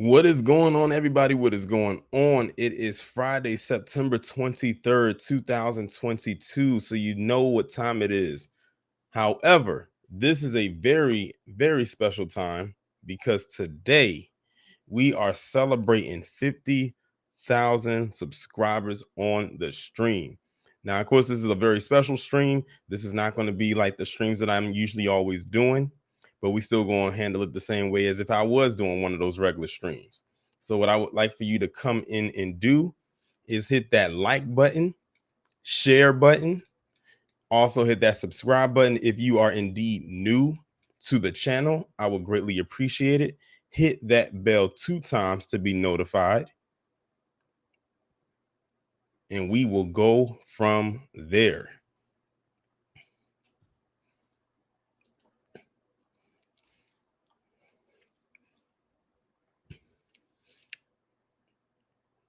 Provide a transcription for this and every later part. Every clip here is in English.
What is going on, everybody? What is going on? It is Friday, September 23rd, 2022. So you know what time it is. However, this is a very, very special time because today we are celebrating 50,000 subscribers on the stream. Now, of course, this is a very special stream. This is not going to be like the streams that I'm usually always doing, but we still going to handle it the same way as if I was doing one of those regular streams. So, what I would like for you to come in and do is hit that like button, share button, also hit that subscribe button if you are indeed new to the channel. I would greatly appreciate it. Hit that bell 2 times to be notified, and we will go from there.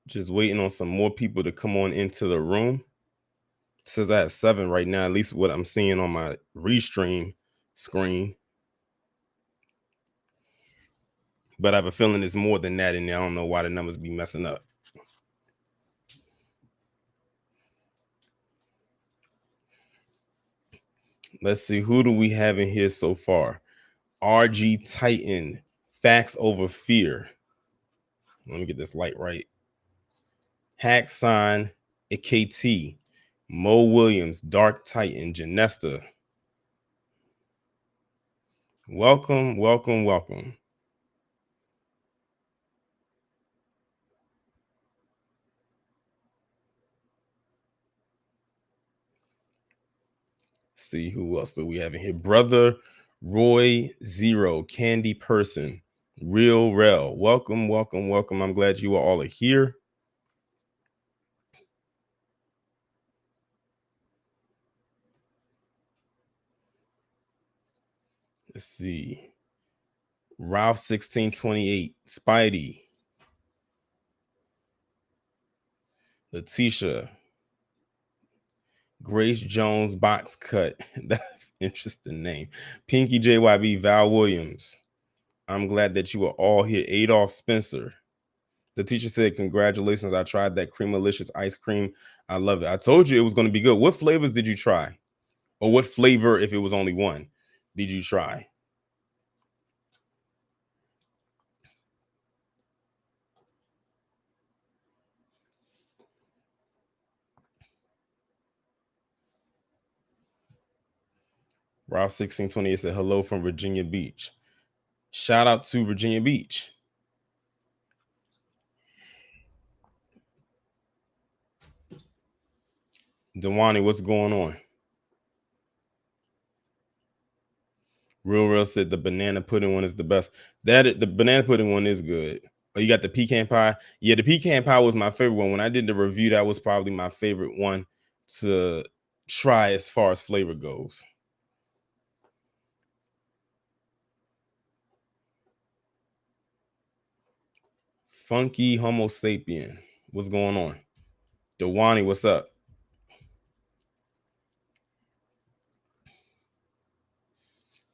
Just waiting on some more people to come on into the room. It says I have 7 right now, at least what I'm seeing on my restream screen. But I have a feeling it's more than that in there. I don't know why the numbers be messing up. Let's see, who do we have in here so far? RG Titan, Facts Over Fear. Let me get this light right. Hack Sign, KT, Mo Williams, Dark Titan, Janesta. Welcome, welcome, welcome. See who else do we have in here? Brother Roy Zero, Candy Person, Real Rel. Welcome, welcome, welcome. I'm glad you all are here. Let's see. Ralph 1628, Spidey, Letitia, Grace Jones Box Cut. That's interesting name. Pinky JYB, Val Williams. I'm glad that you are all here. Adolph Spencer. The teacher said, congratulations. I tried that Creamalicious ice cream. I love it. I told you it was going to be good. What flavors did you try? Or what flavor, if it was only one, did you try? Route 1628 said, hello from Virginia Beach. Shout out to Virginia Beach. Dewani, what's going on? Real said the banana pudding one is the best. The banana pudding one is good. Oh, you got the pecan pie? Yeah, the pecan pie was my favorite one. When I did the review, that was probably my favorite one to try as far as flavor goes. Funky Homo sapien. What's going on? Dewani, what's up?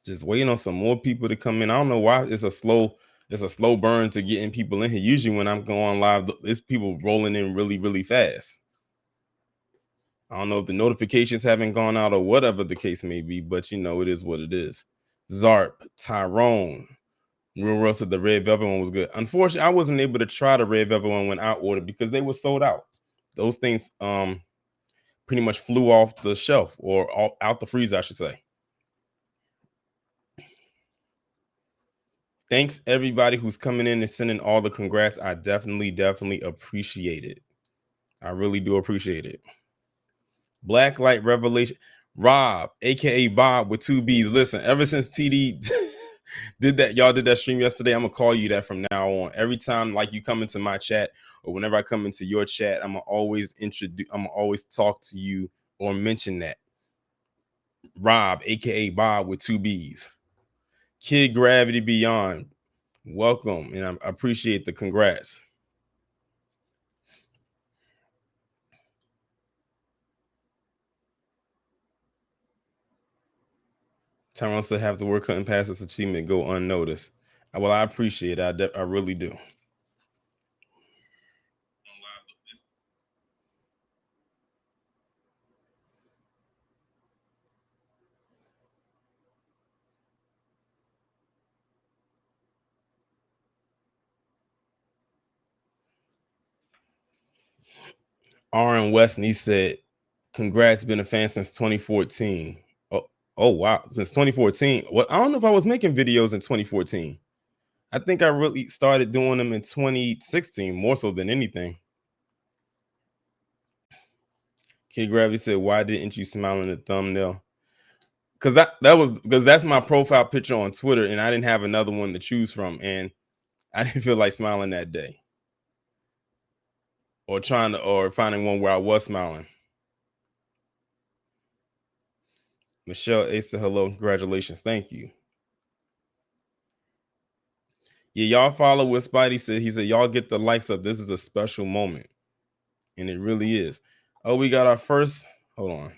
Just waiting on some more people to come in. I don't know why it's a slow burn to getting people in here. Usually when I'm going live, it's people rolling in really, really fast. I don't know if the notifications haven't gone out or whatever the case may be, but you know, it is what it is. Zarp, Tyrone. Real said the red velvet one was good. Unfortunately, I wasn't able to try the red velvet one when I ordered because they were sold out. Those things pretty much flew off the shelf or out the freezer, I should say. Thanks everybody who's coming in and sending all the congrats. I definitely appreciate it. I really do appreciate it. Black Light Revelation. Rob, aka Bob with 2 B's. Listen, ever since TD did that stream yesterday, I'm gonna call you that from now on. Every time like you come into my chat or whenever I come into your chat, I'm gonna always talk to you or mention that. Rob, aka Bob with 2 B's. Kid Gravity Beyond. Welcome, and I appreciate the congrats. Tyrone said, have to work cutting past this achievement go unnoticed. Well, I appreciate it. I really do. R.N. West, and he said, "Congrats, been a fan since 2014." Oh, oh wow, since 2014. Well, I don't know if I was making videos in 2014. I think I really started doing them in 2016, more so than anything. Kid Gravity said, "Why didn't you smile in the thumbnail?" Because that's my profile picture on Twitter, and I didn't have another one to choose from, and I didn't feel like smiling that day, or finding one where I was smiling. Michelle Asa, hello, congratulations, thank you. Yeah, y'all follow what Spidey said. He said, "Y'all get the likes up. This is a special moment," and it really is. Oh, we got our first. Hold on.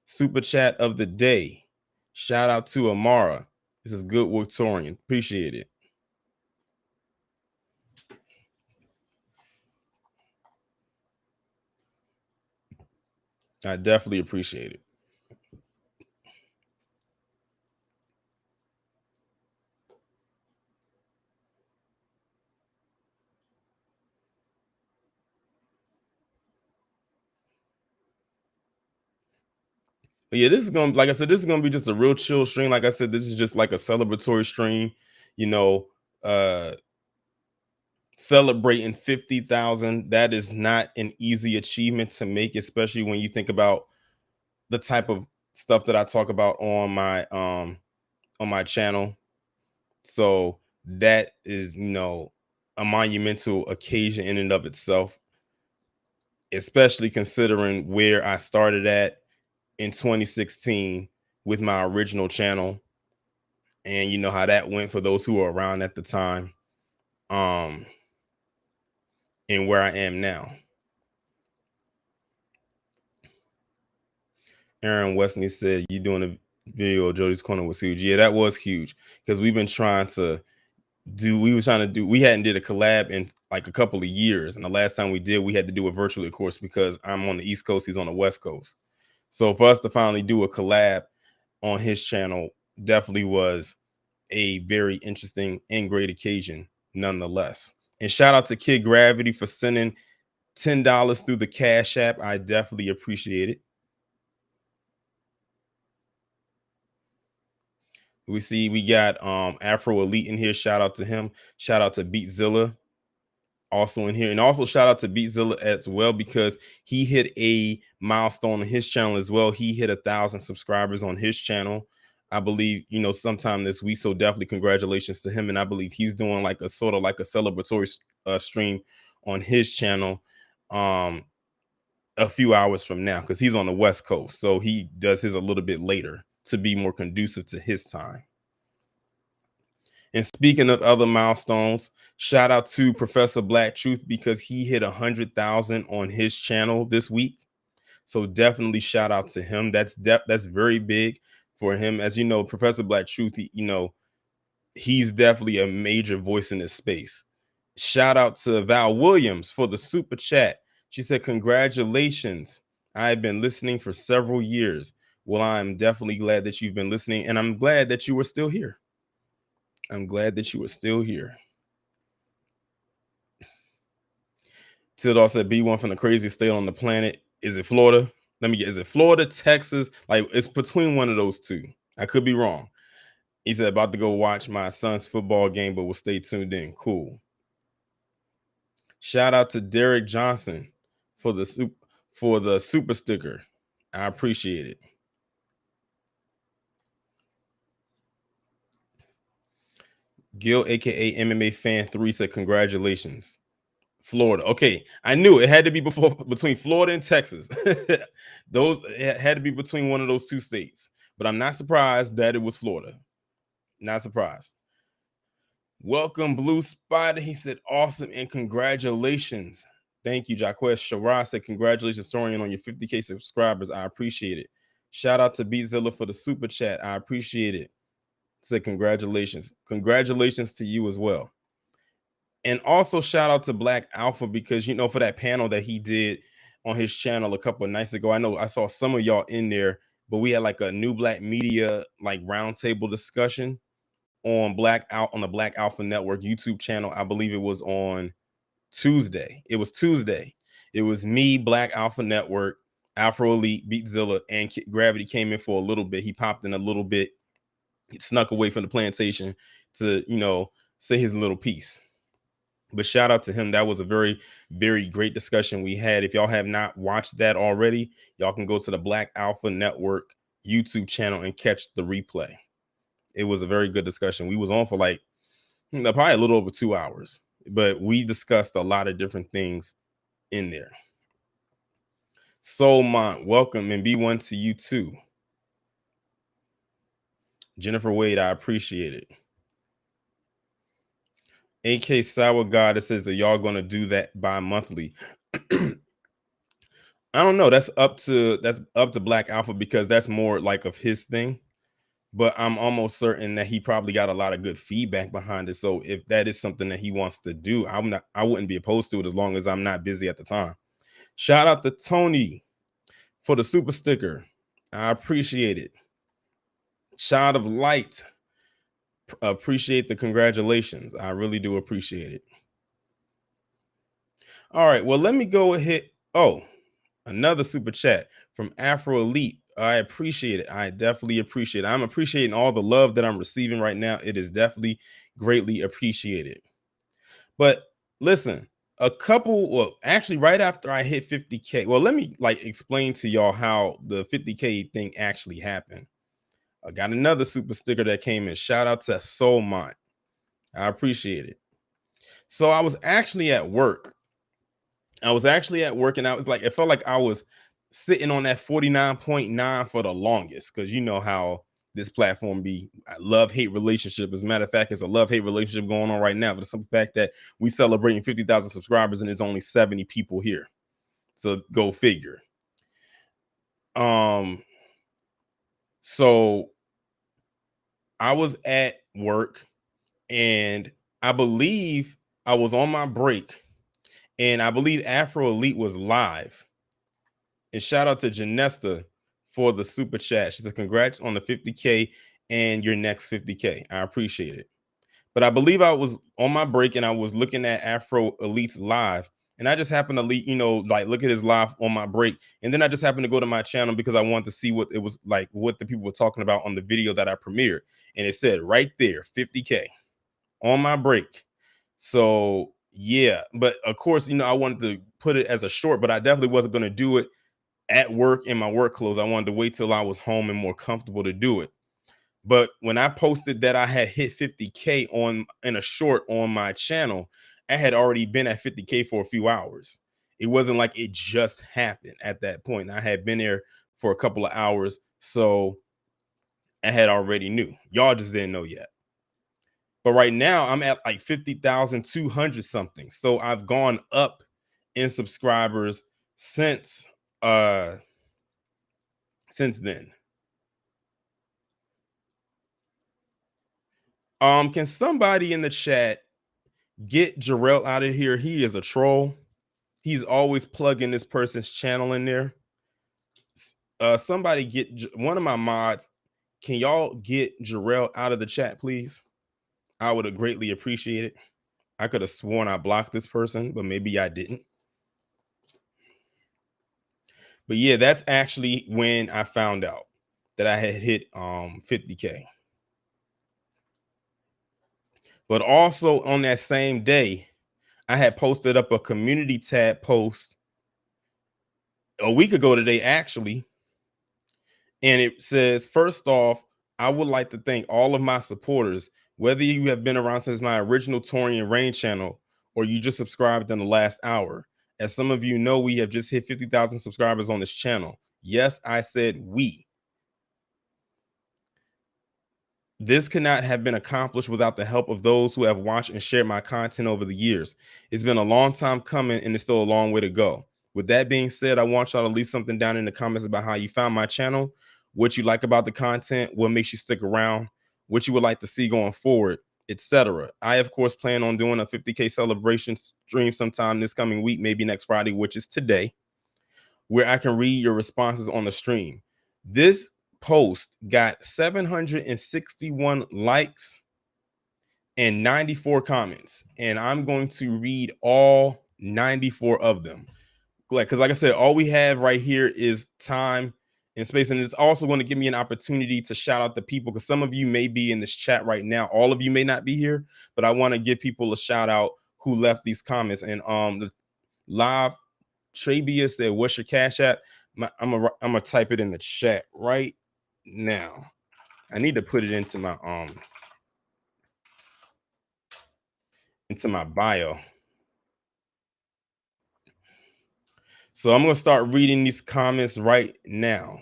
Super chat of the day. Shout out to Amara. This is good Victorian. Appreciate it. I definitely appreciate it. But yeah, this is gonna, like I said, this is gonna be just a real chill stream. Like I said, this is just like a celebratory stream, you know, uh celebrating 50,000. That is not an easy achievement to make, especially when you think about the type of stuff that I talk about on my channel. So that is, a monumental occasion in and of itself, especially considering where I started at in 2016 with my original channel, and you know how that went for those who were around at the time, um and where I am now. Aaron Wesley said, "You doing a video of Jody's Corner was huge." Yeah, that was huge because we were trying to do we hadn't did a collab in like a couple of years, and the last time we did, we had to do it virtually, of course, because I'm on the East Coast, he's on the West Coast. So for us to finally do a collab on his channel definitely was a very interesting and great occasion nonetheless. And shout out to Kid Gravity for sending $10 through the Cash App. I definitely appreciate it. We see we got Afro Elite in here. Shout out to him. Shout out to Beatzilla also in here. And also shout out to Beatzilla as well, because he hit a milestone on his channel as well. He hit 1,000 subscribers on his channel, I believe, sometime this week. So definitely congratulations to him. And I believe he's doing like a sort of like a celebratory stream on his channel a few hours from now, because he's on the West Coast. So he does his a little bit later to be more conducive to his time. And speaking of other milestones, shout out to Professor Black Truth, because he hit 100,000 on his channel this week. So definitely shout out to him. That's very big for him. As you know, Professor Black Truth, he's definitely a major voice in this space. Shout out to Val Williams for the super chat. She said, "Congratulations. I've been listening for several years." Well, I'm definitely glad that you've been listening, and I'm glad that you were still here. I'm glad that you were still here. Tildor said, "B1 from the craziest state on the planet. Is it Florida? Let me get, is it Florida, Texas? Like, it's between one of those two. I could be wrong." He said, "About to go watch my son's football game, but will stay tuned in." Cool. Shout out to Derek Johnson for the super sticker. I appreciate it. Gil, aka MMA Fan 3, said, "Congratulations." Florida. Okay, I knew it had to be between Florida and Texas. Those, it had to be between one of those two states. But I'm not surprised that it was Florida. Not surprised. Welcome, Blue Spider. He said, "Awesome and congratulations." Thank you, Jaquez. Shara said, "Congratulations, Sorian, on your 50K subscribers. I appreciate it." Shout out to Beatzilla for the super chat. I appreciate it. Said, "Congratulations." Congratulations to you as well. And also shout out to Black Alpha, because for that panel that he did on his channel a couple of nights ago. I know I saw some of y'all in there, but we had like a new Black media like roundtable discussion on the Black Alpha Network YouTube channel. I believe it was on Tuesday. It was Tuesday. It was me, Black Alpha Network, Afro Elite, Beatzilla, and Gravity came in for a little bit. He popped in a little bit. He snuck away from the plantation to, say his little piece. But shout out to him. That was a very, very great discussion we had. If y'all have not watched that already, y'all can go to the Black Alpha Network YouTube channel and catch the replay. It was a very good discussion. We was on for like probably a little over 2 hours, but we discussed a lot of different things in there. Soul Mont, welcome, and B1 to you too. Jennifer Wade, I appreciate it. AK Sour God, it says that y'all gonna do that bi-monthly. I don't know. That's up to Black Alpha, because that's more like of his thing. But I'm almost certain that he probably got a lot of good feedback behind it. So if that is something that he wants to do, I wouldn't be opposed to it, as long as I'm not busy at the time. Shout out to Tony for the super sticker. I appreciate it. Shot of light. Appreciate the congratulations. I really do appreciate it. All right, well, let me go ahead. Oh, another super chat from Afro Elite. I appreciate it. I definitely appreciate it. I'm appreciating all the love that I'm receiving right now. It is definitely greatly appreciated. But listen, actually right after I hit 50K, well, let me explain to y'all how the 50K thing actually happened. I got another super sticker that came in. Shout out to Soulmont. I appreciate it. So I was actually at work. And it felt like I was sitting on that 49.9 for the longest, because you know how this platform be a love-hate relationship. As a matter of fact, it's a love-hate relationship going on right now. But the simple fact that we celebrating 50,000 subscribers and it's only 70 people here. So go figure. So I was at work, and I believe I was on my break, and I believe Afro Elite was live. And shout out to Janesta for the super chat. She said, congrats on the 50K and your next 50K. I appreciate it. But I believe I was on my break and I was looking at Afro Elite's live. And I just happened to, look at his live on my break. And then I just happened to go to my channel because I wanted to see what it was like, what the people were talking about on the video that I premiered. And it said right there, 50K on my break. So yeah, but of course, I wanted to put it as a short, but I definitely wasn't going to do it at work in my work clothes. I wanted to wait till I was home and more comfortable to do it. But when I posted that I had hit 50K in a short on my channel, I had already been at 50K for a few hours. It wasn't like it just happened at that point. I had been there for a couple of hours, so I had already knew. Y'all just didn't know yet. But right now I'm at like 50,200 something. So I've gone up in subscribers since then. Can somebody in the chat get Jarrell out of here? He is a troll. He's always plugging this person's channel in there. Somebody get one of my mods. Can y'all get Jarrell out of the chat, please? I would have greatly appreciate it. I could have sworn I blocked this person, but maybe I didn't. But yeah, that's actually when I found out that I had hit 50K. But also on that same day, I had posted up a community tab post a week ago today, actually. And it says, first off, I would like to thank all of my supporters, whether you have been around since my original Torian Rain channel or you just subscribed in the last hour. As some of you know, we have just hit 50,000 subscribers on this channel. Yes, I said we. This could not have been accomplished without the help of those who have watched and shared my content over the years. It's been a long time coming and it's still a long way to go. With that being said, I want y'all to leave something down in the comments about how you found my channel, what you like about the content, what makes you stick around, what you would like to see going forward, etc. I, of course, plan on doing a 50K celebration stream sometime this coming week, maybe next Friday, which is today, where I can read your responses on the stream. This post got 761 likes and 94 comments, and I'm going to read all 94 of them. Like, because like I said, all we have right here is time and space, and it's also going to give me an opportunity to shout out the people, because some of you may be in this chat right now. All of you may not be here, but I want to give people a shout out who left these comments. And the live Trabia said, "What's your cash app?" I'm gonna type it in the chat right now. I need to put it into my bio. So I'm gonna start reading these comments right now.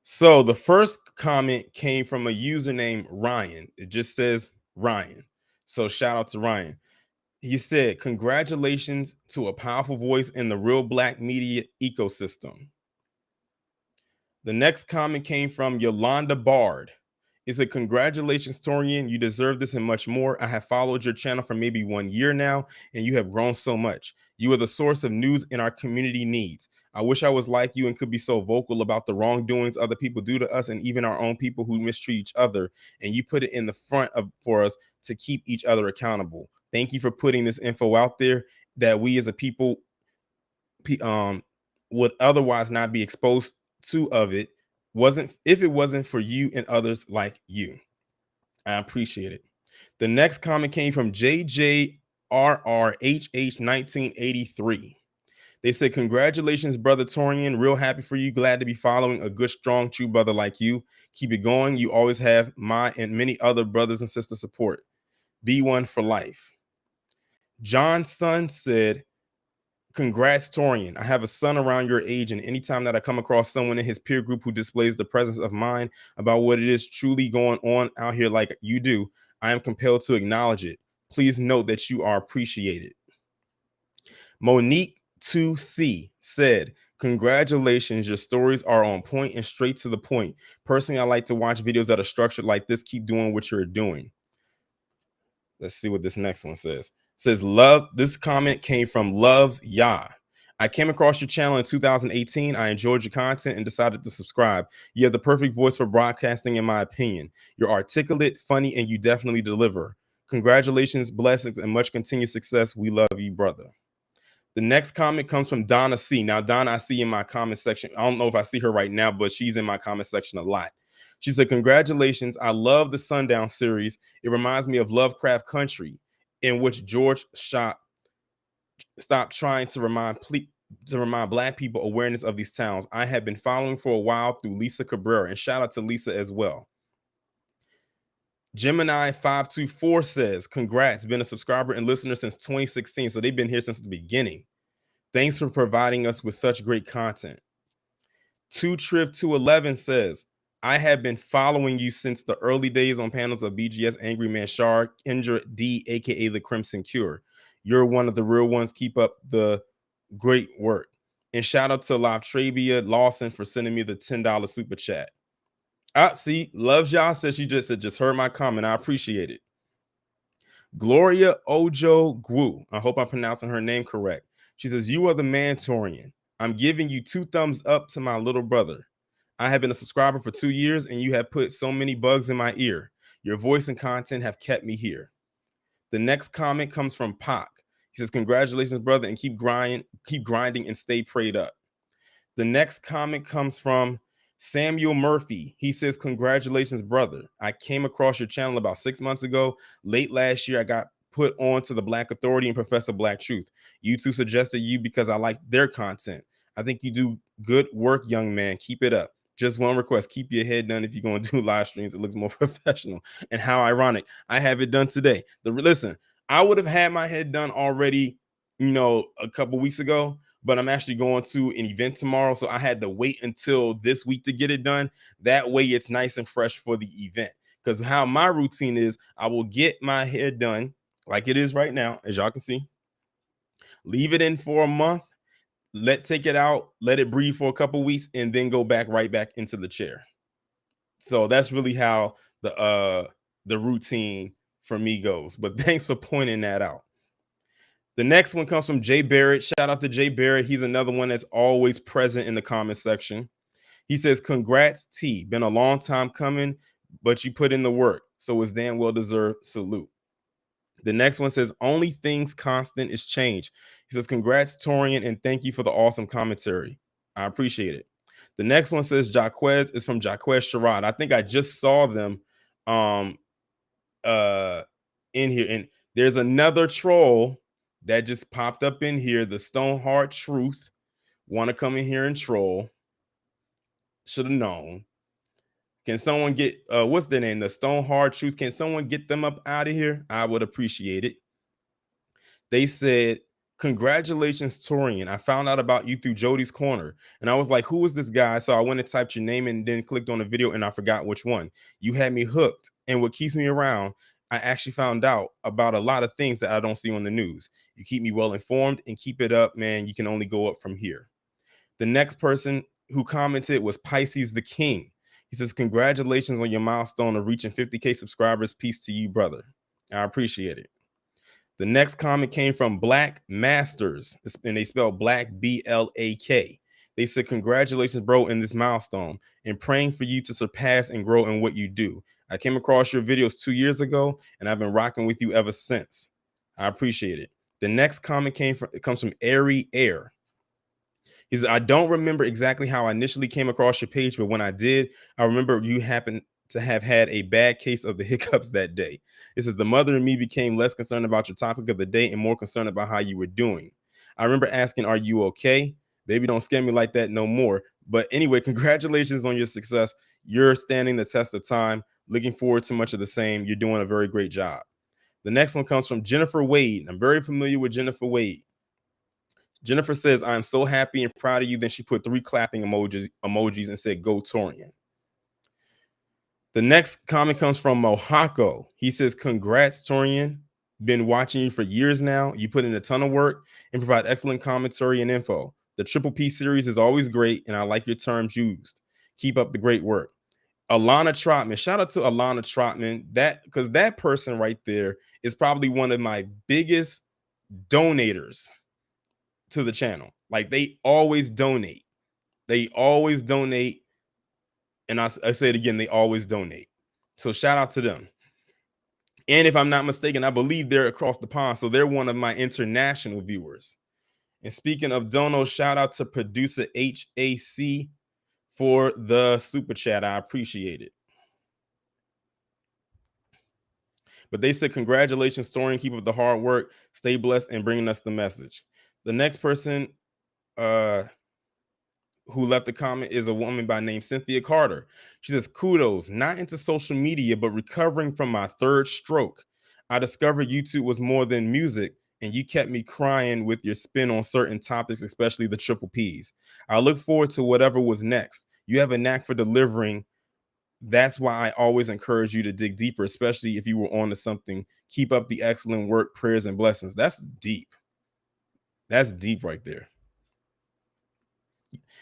So the first comment came from a user named Ryan. It just says Ryan. So shout out to Ryan. He said, "Congratulations to a powerful voice in the real black media ecosystem." The next comment came from Yolanda Bard. It said, "Congratulations, Torian. You deserve this and much more. I have followed your channel for maybe 1 year now, and you have grown so much. You are the source of news in our community needs. I wish I was like you and could be so vocal about the wrongdoings other people do to us and even our own people who mistreat each other. And you put it in the front of for us to keep each other accountable. Thank you for putting this info out there that we as a people would otherwise not be exposed to of it wasn't if it wasn't for you and others like you. I appreciate it." The next comment came from JJRRHH 1983. They said, "Congratulations, brother Torian. Real happy for you. Glad to be following a good, strong, true brother like you. Keep it going. You always have my and many other brothers and sisters support. Be one for life." John's son said, "Congrats, Torian. I have a son around your age, and anytime that I come across someone in his peer group who displays the presence of mind about what it is truly going on out here like you do, I am compelled to acknowledge it. Please note that you are appreciated." Monique 2C said, "Congratulations. Your stories are on point and straight to the point. Personally, I like to watch videos that are structured like this. Keep doing what you're doing." Let's see what this next one says. Says, "Love." This comment came from Loves Yah. "I came across your channel in 2018. I enjoyed your content and decided to subscribe. You have the perfect voice for broadcasting, in my opinion. You're articulate, funny, and you definitely deliver. Congratulations, blessings, and much continued success. We love you, brother." The next comment comes from Donna C. Now, Donna, I see in my comment section. I don't know if I see her right now, but she's in my comment section a lot. She said, "Congratulations. I love the Sundown series. It reminds me of Lovecraft Country, in which George stopped trying to remind black people awareness of these towns. I have been following for a while through Lisa Cabrera, and shout out to Lisa as well." Gemini 524 says, "Congrats. Been a subscriber and listener since 2016." So they've been here since the beginning. "Thanks for providing us with such great content." 2Triv211 says, "I have been following you since the early days on panels of BGS, Angry Man Shar, Kendra D, aka the Crimson Cure. You're one of the real ones. Keep up the great work." And shout out to Latravia Lawson for sending me the $10 super chat. See, Loves Y'all says she just heard my comment. I appreciate it. Gloria Ojo Gu. I hope I'm pronouncing her name correct. She says, "You are the man, Torian. I'm giving you 2 thumbs up to my little brother. I have been a subscriber for 2 years, and you have put so many bugs in my ear. Your voice and content have kept me here." The next comment comes from Pac. He says, "Congratulations, brother, and keep grinding, and stay prayed up." The next comment comes from Samuel Murphy. He says, "Congratulations, brother. I came across your channel about 6 months ago. Late last year, I got put on to the Black Authority and Professor Black Truth. YouTube suggested you because I like their content. I think you do good work, young man. Keep it up. Just one request: keep your head done if you're going to do live streams. It looks more professional." And how ironic, I have it done today. Listen, I would have had my head done already, a couple weeks ago, but I'm actually going to an event tomorrow. So I had to wait until this week to get it done. That way it's nice and fresh for the event. Because how my routine is, I will get my hair done like it is right now, as y'all can see, leave it in for a month, take it out, let it breathe for a couple weeks, and then go back right back into the chair. So that's really how the routine for me goes. But thanks for pointing that out. The next one comes from Jay Barrett. Shout out to Jay Barrett. He's another one that's always present in the comment section. He says, "Congrats, T. Been a long time coming, but you put in the work. So it's damn well deserved. Salute." The next one says, only things constant is change. He says, congrats, Torian, and thank you for the awesome commentary. I appreciate it. The next one says, Jaquez is from Jaquez Sherrod. I think I just saw them um in here. And there's another troll that just popped up in here, the Stoneheart Truth. Want to come in here and troll. Should have known. Can someone get what's their name? The Stoneheart Truth. Can someone get them up out of here? I would appreciate it. They said, congratulations, Torian. I found out about you through Jody's Corner. And I was like, who is this guy? So I went and typed your name and then clicked on the video and I forgot which one. You had me hooked. And what keeps me around, I actually found out about a lot of things that I don't see on the news. You keep me well informed and keep it up, man. You can only go up from here. The next person who commented was Pisces the King. He says, congratulations on your milestone of reaching 50K subscribers. Peace to you, brother. I appreciate it. The next comment came from Black Masters, and they spelled Black BLAK. They said, congratulations, bro, in this milestone, and praying for you to surpass and grow in what you do. I came across your videos 2 years ago, and I've been rocking with you ever since. I appreciate it. The next comment comes from Airy Air. He said, I don't remember exactly how I initially came across your page, but when I did, I remember you happened to have had a bad case of the hiccups that day. It says, the mother and me became less concerned about your topic of the day and more concerned about how you were doing. I remember asking, are you okay? Baby, don't scare me like that no more. But anyway, congratulations on your success. You're standing the test of time. Looking forward to much of the same. You're doing a very great job. The next one comes from Jennifer Wade. I'm very familiar with Jennifer Wade. Jennifer says, I'm so happy and proud of you. Then she put 3 clapping emojis and said, go Torian. The next comment comes from Mohako. He says, congrats, Torian. Been watching you for years now. You put in a ton of work and provide excellent commentary and info. The Triple P series is always great, and I like your terms used. Keep up the great work. Alana Trotman. Shout out to Alana Trotman. Because that person right there is probably one of my biggest donators to the channel. Like, they always donate. They always donate. And I say it again, they always donate. So shout out to them. And if I'm not mistaken, I believe they're across the pond. So they're one of my international viewers. And speaking of dono, shout out to producer HAC for the super chat. I appreciate it. But they said, congratulations, Torian. Keep up the hard work. Stay blessed and bringing us the message. The next person who left a comment is a woman by name Cynthia Carter. She says, kudos, not into social media, but recovering from my 3rd stroke. I discovered YouTube was more than music, and you kept me crying with your spin on certain topics, especially the triple Ps. I look forward to whatever was next. You have a knack for delivering. That's why I always encourage you to dig deeper, especially if you were on to something. Keep up the excellent work, prayers, and blessings. That's deep. That's deep right there.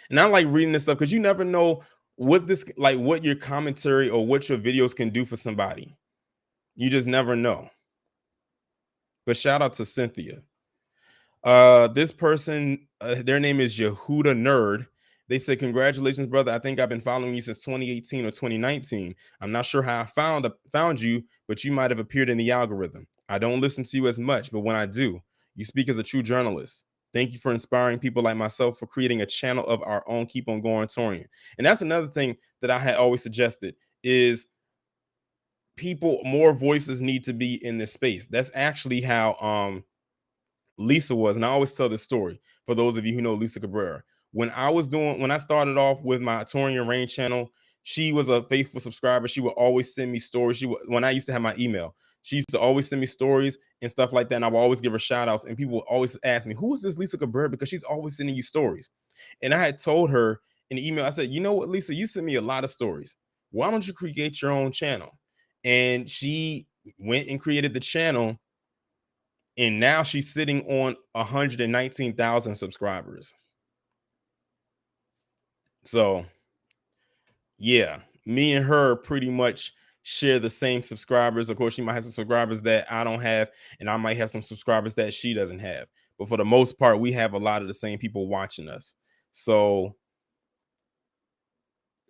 And I like reading this stuff because you never know what your commentary or what your videos can do for somebody. You just never know. But shout out to Cynthia. This person, their name is Yehuda Nerd. They said, congratulations, brother. I think I've been following you since 2018 or 2019. I'm not sure how I found you, but you might have appeared in the algorithm. I don't listen to you as much, but when I do, you speak as a true journalist. Thank you for inspiring people like myself, for creating a channel of our own. Keep on going, Torian. And that's another thing that I had always suggested is more voices need to be in this space. That's actually how Lisa was. And I always tell this story for those of you who know Lisa Cabrera. When I started off with my Torian Rain channel, she was a faithful subscriber. She would always send me stories. When I used to have my email, she used to always send me stories and stuff like that. And I would always give her shout outs. And people would always ask me, who is this Lisa Cabrera? Because she's always sending you stories. And I had told her in the email, I said, you know what, Lisa, you send me a lot of stories. Why don't you create your own channel? And she went and created the channel. And now she's sitting on 119,000 subscribers. So, yeah, me and her pretty much share the same subscribers. Of course, she might have some subscribers that I don't have, and I might have some subscribers that she doesn't have. But for the most part, we have a lot of the same people watching us. So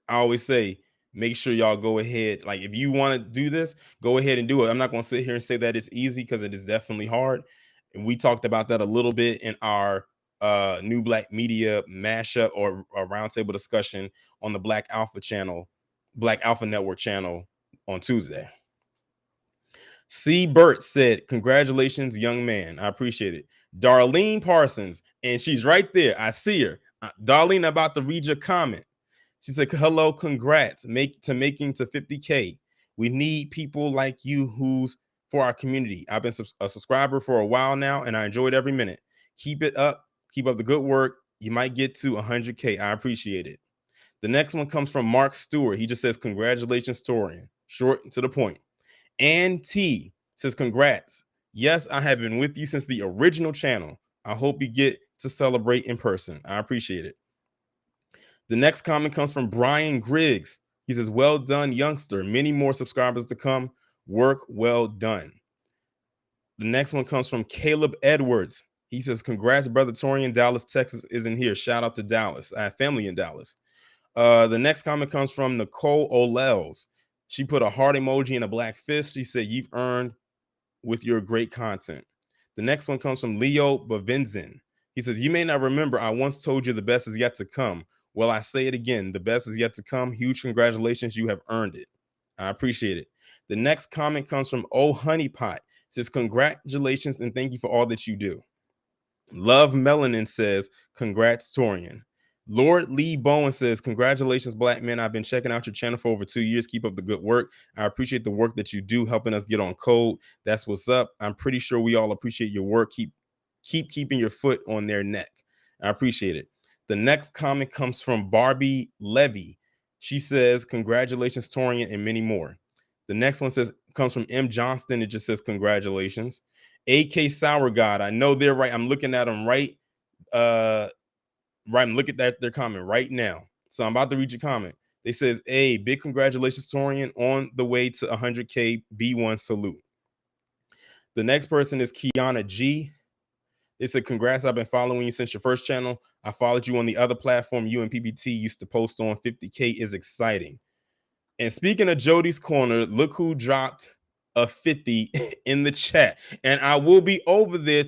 I always say, make sure y'all go ahead. Like, if you want to do this, go ahead and do it. I'm not going to sit here and say that it's easy, because it is definitely hard. And we talked about that a little bit in our new Black Media mashup, or a roundtable discussion on the Black Alpha channel, Black Alpha Network channel, on Tuesday. C. Burt said, "Congratulations, young man. I appreciate it." Darlene Parsons, and she's right there. I see her. Darlene, I'm about to read your comment. She said, "Hello, congrats making to 50K. We need people like you who's for our community. I've been a subscriber for a while now, and I enjoyed every minute. Keep it up. Keep up the good work. You might get to 100K. I appreciate it." The next one comes from Mark Stewart. He just says, "Congratulations, Torian." Short and to the point. And T says, "Congrats. Yes, I have been with you since the original channel. I hope you get to celebrate in person. I appreciate it." The next comment comes from Brian Griggs. He says, "Well done, youngster. Many more subscribers to come. Work well done." The next one comes from Caleb Edwards. He says, "Congrats, brother Torian. Dallas, Texas isn't here. Shout out to Dallas. I have family in Dallas." The next comment comes from Nicole O'Lells. She put a heart emoji and a black fist. She said, "You've earned with your great content." The next one comes from Leo Bavenzin. He says, "You may not remember, I once told you the best is yet to come. Well, I say it again. The best is yet to come. Huge congratulations. You have earned it." I appreciate it. The next comment comes from Oh Honeypot. It says, "Congratulations and thank you for all that you do." Love Melanin says, "Congrats, Torian." Lord Lee Bowen says, "Congratulations, Black men. I've been checking out your channel for over 2 years. Keep up the good work. I appreciate the work that you do helping us get on code. That's what's up. I'm pretty sure we all appreciate your work. Keep keeping your foot on their neck. I appreciate it." The next comment comes from Barbie Levy. She says, "Congratulations, Torian," and many more. The next one comes from M. Johnston. It just says, "Congratulations." AK Sour God. I know they're right. I'm looking at them right. Right. I'm looking at their comment right now. So I'm about to read your comment. They says, "Hey, big congratulations, Torian, on the way to 100K. B1 salute." The next person is Kiana G. They said, "Congrats. I've been following you since your first channel. I followed you on the other platform you and PBT used to post on. 50K is exciting." And speaking of Jody's Corner, look who dropped a 50 in the chat. And I will be over there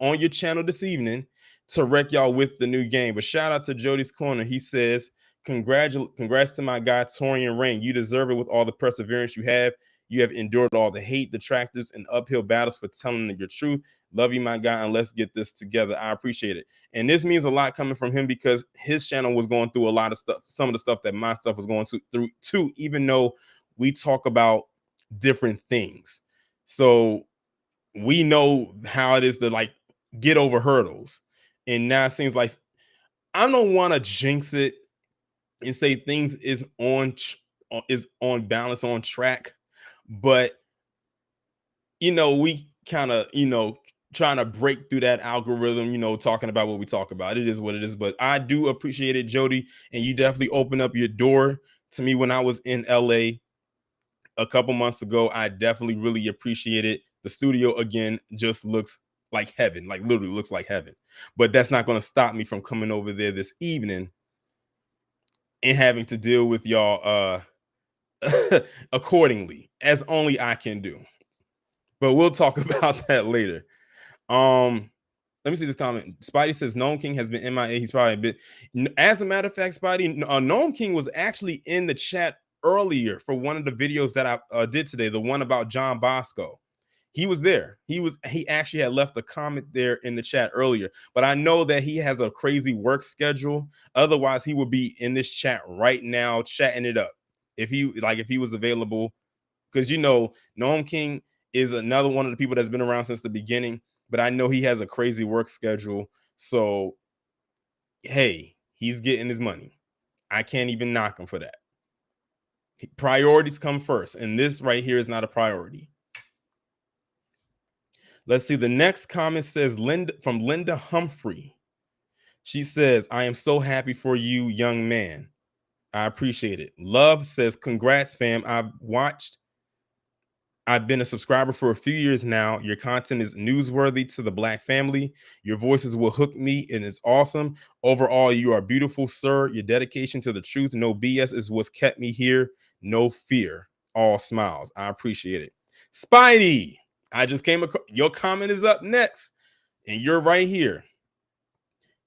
on your channel this evening to wreck y'all with the new game. But shout out to Jody's Corner. He says, congrats to my guy, Torian Rain. You deserve it with all the perseverance you have. You have endured all the hate, detractors, and uphill battles for telling your truth. Love you, my guy, and let's get this together. I appreciate it. And this means a lot coming from him, because his channel was going through a lot of stuff, some of the stuff that my stuff was going through too, even though we talk about different things. So we know how it is to like get over hurdles. And now it seems like I don't want to jinx it and say things is on balance, on track, but we kind of trying to break through that algorithm, talking about what we talk about. It is what it is. But I do appreciate it, Jody, and you definitely opened up your door to me when I was in LA a couple months ago. I definitely really appreciate it. The studio again just looks like heaven, like literally looks like heaven. But that's not going to stop me from coming over there this evening and having to deal with y'all accordingly, as only I can do. But we'll talk about that later. Let me see this comment. Spidey says Gnome King has been MIA. He's probably a bit. As a matter of fact, Spidey, Gnome King was actually in the chat earlier for one of the videos that I did today, the one about John Bosco. He was there. He actually had left a comment there in the chat earlier. But I know that he has a crazy work schedule. Otherwise, he would be in this chat right now, chatting it up. If he was available, because Gnome King is another one of the people that's been around since the beginning, but I know he has a crazy work schedule. So, hey, he's getting his money. I can't even knock him for that. Priorities come first, and this right here is not a priority. Let's see. The next comment says from Linda Humphrey. She says, "I am so happy for you, young man. I appreciate it." Love says, "Congrats, fam. I've watched I've been a subscriber for a few years now. Your content is newsworthy to the Black family. Your voices will hook me, and it's awesome. Overall, you are beautiful, sir. Your dedication to the truth, no BS, is what's kept me here. No fear. All smiles. I appreciate it. Spidey, I just came across your comment is up next, and you're right here.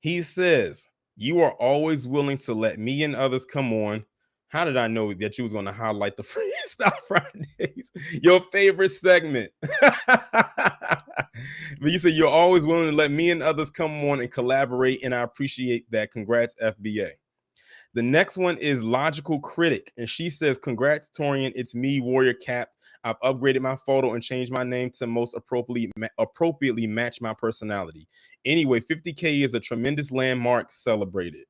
He says, "You are always willing to let me and others come on." How did I know that you was going to highlight the Freestyle Fridays? Your favorite segment. But you said you're always willing to let me and others come on and collaborate, and I appreciate that. Congrats, FBA. The next one is Logical Critic, and she says, "Congrats, Torian. It's me, Warrior Cap. I've upgraded my photo and changed my name to most appropriately match my personality. Anyway, 50K is a tremendous landmark. Celebrated."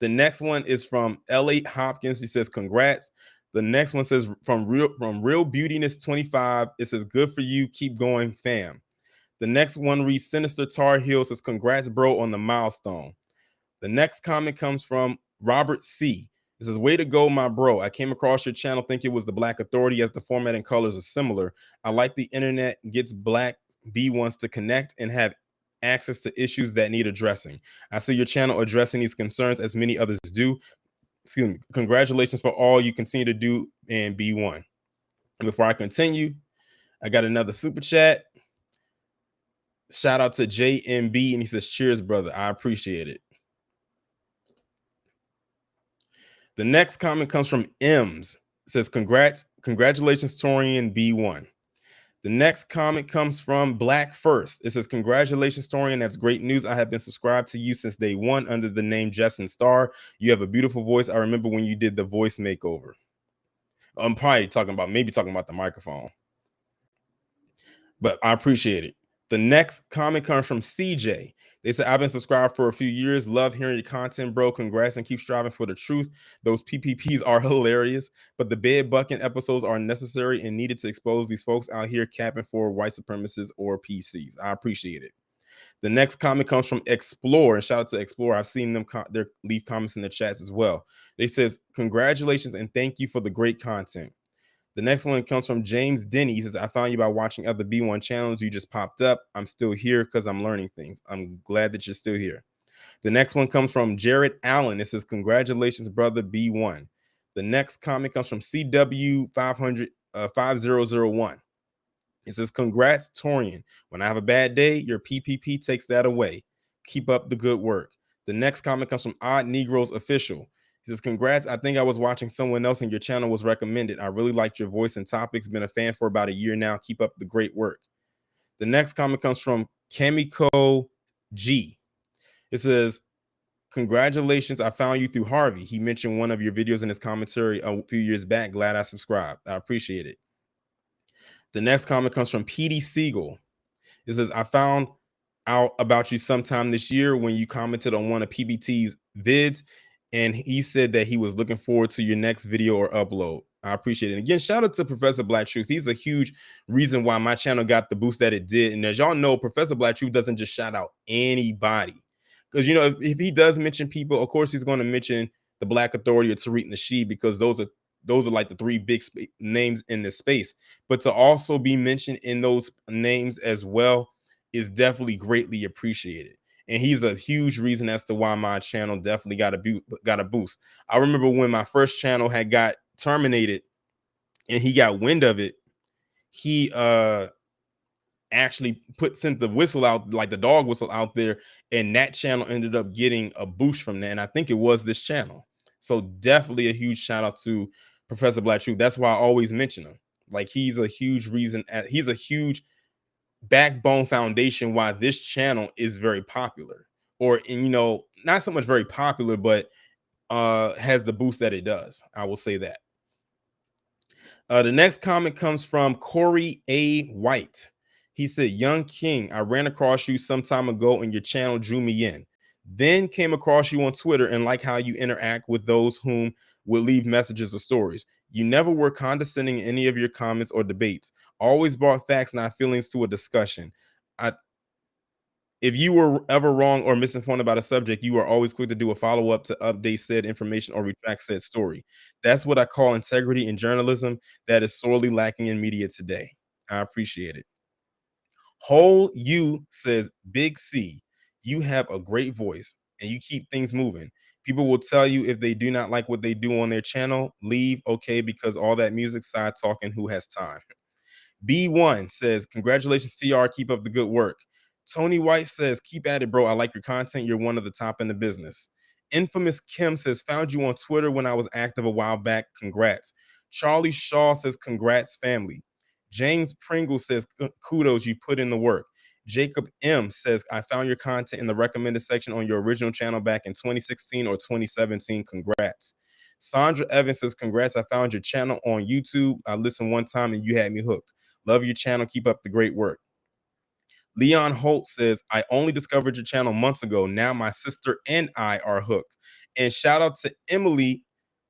The next one is from L8 Hopkins. She says, "Congrats." The next one says, from Real Beautiness 25. It says, "Good for you. Keep going, fam." The next one reads Sinister Tar Heel, says, "Congrats, bro, on the milestone." The next comment comes from Robert C. It says, "Way to go, my bro. I came across your channel, think it was the Black Authority as the format and colors are similar. I like the internet gets Black B ones to connect and have access to issues that need addressing. I see your channel addressing these concerns as many others do. Excuse me. Congratulations for all you continue to do in B1." And before I continue, I got another super chat. Shout out to JMB, and he says, "Cheers, brother. I appreciate it." The next comment comes from M's. It says, Congratulations, Torian B1." The next comment comes from Black First. It says, "Congratulations, Torian. That's great news. I have been subscribed to you since day one under the name Justin Star. You have a beautiful voice. I remember when you did the voice makeover." I'm probably talking about the microphone, but I appreciate it. The next comment comes from CJ. They said, "I've been subscribed for a few years. Love hearing your content, bro. Congrats and keep striving for the truth. Those PPPs are hilarious, but the bed bucking episodes are necessary and needed to expose these folks out here capping for white supremacists or PCs." I appreciate it. The next comment comes from Explore, and shout out to Explore. I've seen them leave comments in the chats as well. They says, "Congratulations and thank you for the great content." The next one comes from James Denny. He says, "I found you by watching other B1 channels. You just popped up. I'm still here because I'm learning things. I'm glad that you're still here." The next one comes from Jared Allen. It says, "Congratulations, brother B1." The next comment comes from CW 5001. It says, "Congrats, Torian. When I have a bad day, your PPP takes that away. Keep up the good work." The next comment comes from Odd Negroes Official. He says, "Congrats. I think I was watching someone else and your channel was recommended. I really liked your voice and topics. Been a fan for about a year now. Keep up the great work." The next comment comes from Kamiko G. It says, "Congratulations. I found you through Harvey. He mentioned one of your videos in his commentary a few years back. Glad I subscribed. I appreciate it." The next comment comes from PD Siegel. It says, "I found out about you sometime this year when you commented on one of PBT's vids, and he said that he was looking forward to your next video or upload. I appreciate it." And again, shout out to Professor Black Truth. He's a huge reason why my channel got the boost that it did. And as y'all know, Professor Black Truth doesn't just shout out anybody. Because, you know, if he does mention people, of course, he's going to mention the Black Authority or Tariq Nasheed, because those are like the three big names in this space. But to also be mentioned in those names as well is definitely greatly appreciated. And he's a huge reason as to why my channel definitely got a boost. I remember when my first channel had got terminated and he got wind of it, he actually sent the whistle out, like the dog whistle out there, and that channel ended up getting a boost from that. And I think it was this channel. So definitely a huge shout out to Professor Black Truth. That's why I always mention him. Like, he's a huge reason, he's a huge backbone foundation why this channel is very popular, or, and, you know, not so much very popular, but has the boost that it does. I will say that. The next comment comes from Corey A. White. He said, "Young King, I ran across you some time ago and your channel drew me in. Then came across you on Twitter and like how you interact with those whom would leave messages or stories. You never were condescending in any of your comments or debates. Always brought facts, not feelings, to a discussion. I If you were ever wrong or misinformed about a subject, you are always quick to do a follow up to update said information or retract said story. That's what I call integrity in journalism that is sorely lacking in media today. I appreciate it. Whole You says, Big C, you have a great voice and you keep things moving. People will tell you if they do not like what they do on their channel, leave, okay, because all that music side talking, who has time? B1 says, congratulations, TR. Keep up the good work. Tony White says, keep at it, bro. I like your content. You're one of the top in the business. Infamous Kim says, found you on Twitter when I was active a while back. Congrats. Charlie Shaw says, congrats, family. James Pringle says, kudos, you put in the work. Jacob M says, I found your content in the recommended section on your original channel back in 2016 or 2017. Congrats. Sandra Evans says, congrats. I found your channel on YouTube. I listened one time and you had me hooked. Love your channel. Keep up the great work. Leon Holt says, I only discovered your channel months ago. Now my sister and I are hooked. And shout out to Emily.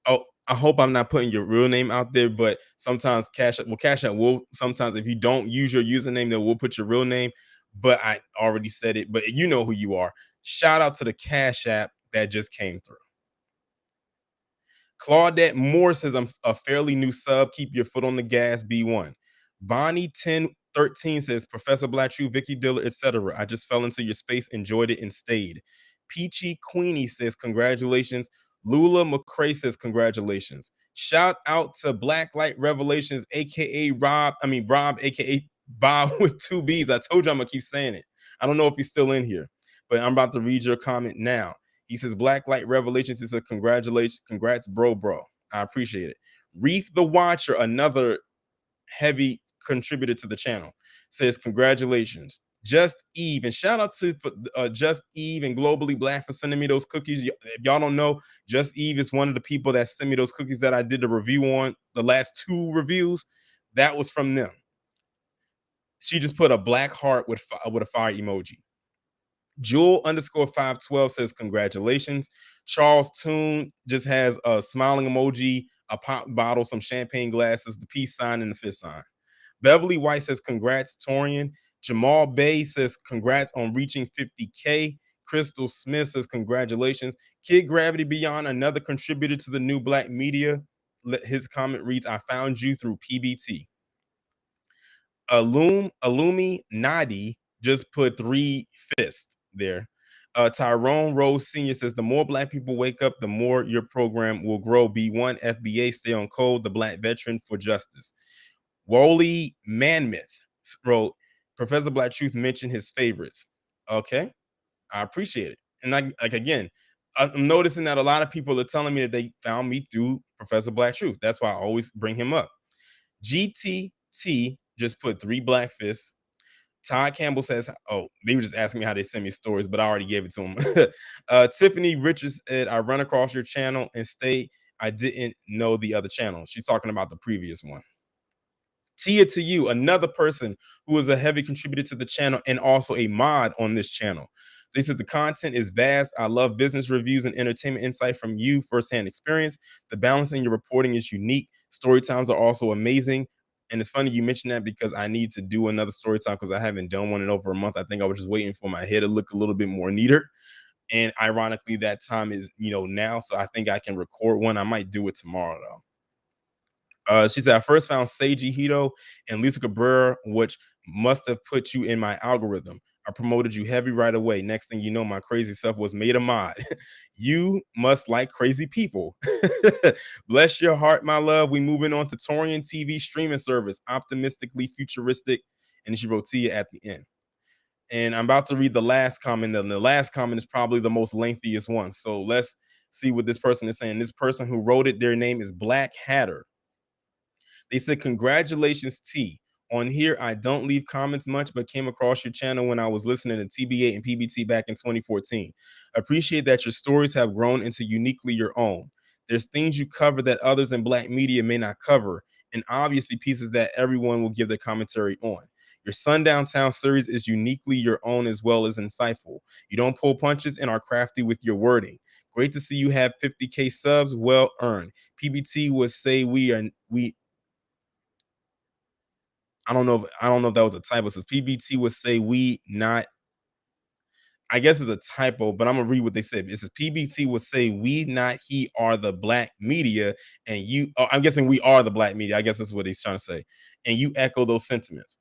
Oh, I hope I'm not putting your real name out there, but sometimes Cash App will sometimes if you don't use your username, then we'll put your real name. But I already said it, but you know who you are. Shout out to the Cash App that just came through. Claudette Moore says, I'm a fairly new sub. Keep your foot on the gas, B1. Bonnie 1013 says, Professor Black True, Vicky Diller, etc. I just fell into your space, enjoyed it, and stayed. Peachy Queenie says, congratulations. Lula McCrae says, congratulations. Shout out to Blacklight Revelations, aka Rob, aka Bob with two B's. I told you I'm gonna keep saying it. I don't know if he's still in here, but I'm about to read your comment now. He says, Blacklight Revelations is a congratulations, congrats, bro. I appreciate it. Reef the Watcher, another heavy contributor to the channel, says, congratulations. Just Eve, and shout out to Just Eve and Globally Black for sending me those cookies. If y'all don't know, Just Eve is one of the people that sent me those cookies that I did the review on, the last two reviews. That was from them. She just put a black heart with a fire emoji. Jewel underscore 512 says, congratulations. Charles Toon just has a smiling emoji, a pop bottle, some champagne glasses, the peace sign, and the fist sign. Beverly White says, congrats, Torian. Jamal Bay says, congrats on reaching 50K. Crystal Smith says, congratulations. Kid Gravity Beyond, another contributor to the new Black media. His comment reads, I found you through PBT. Alumi Nadi just put three fists there. Tyrone Rose Sr. says, the more Black people wake up, the more your program will grow. B1 FBA, stay on code, the Black veteran for justice. Wally Manmouth wrote, Professor Black Truth mentioned his favorites. Okay, I appreciate it. And like again, I'm noticing that a lot of people are telling me that they found me through Professor Black Truth. That's why I always bring him up. GTT just put three black fists. Todd Campbell says, oh, they were just asking me how they send me stories, but I already gave it to them. Tiffany Richards said, I run across your channel and stay. I didn't know the other channel. She's talking about the previous one. Tia to you, another person who is a heavy contributor to the channel and also a mod on this channel. They said the content is vast. I love business reviews and entertainment insight from you, firsthand experience. The balance in your reporting is unique. Story times are also amazing. And it's funny you mentioned that because I need to do another story time because I haven't done one in over a month. I think I was just waiting for my hair to look a little bit more neater. And ironically, that time is, now. So I think I can record one. I might do it tomorrow though. She said, I first found Seiji Hito and Lisa Cabrera, which must have put you in my algorithm. I promoted you heavy right away. Next thing you know, my crazy self was made a mod. You must like crazy people. Bless your heart, my love. We moving on to Torian TV streaming service, optimistically futuristic. And she wrote Tia at the end. And I'm about to read the last comment. And the last comment is probably the most lengthiest one. So let's see what this person is saying. This person who wrote it, their name is Black Hatter. They said, congratulations, T. On here, I don't leave comments much, but came across your channel when I was listening to TBA and PBT back in 2014. Appreciate that your stories have grown into uniquely your own. There's things you cover that others in Black media may not cover, and obviously pieces that everyone will give their commentary on. Your Sundown Town series is uniquely your own as well as insightful. You don't pull punches and are crafty with your wording. Great to see you have 50K subs, well earned. PBT would say we I don't know if that was a typo. It says PBT would say we not I guess it's a typo, but I'm gonna read what they said. It says PBT will say we not he are the black media, and you. Oh, I'm guessing we are the black media. I guess that's what he's trying to say, and you echo those sentiments.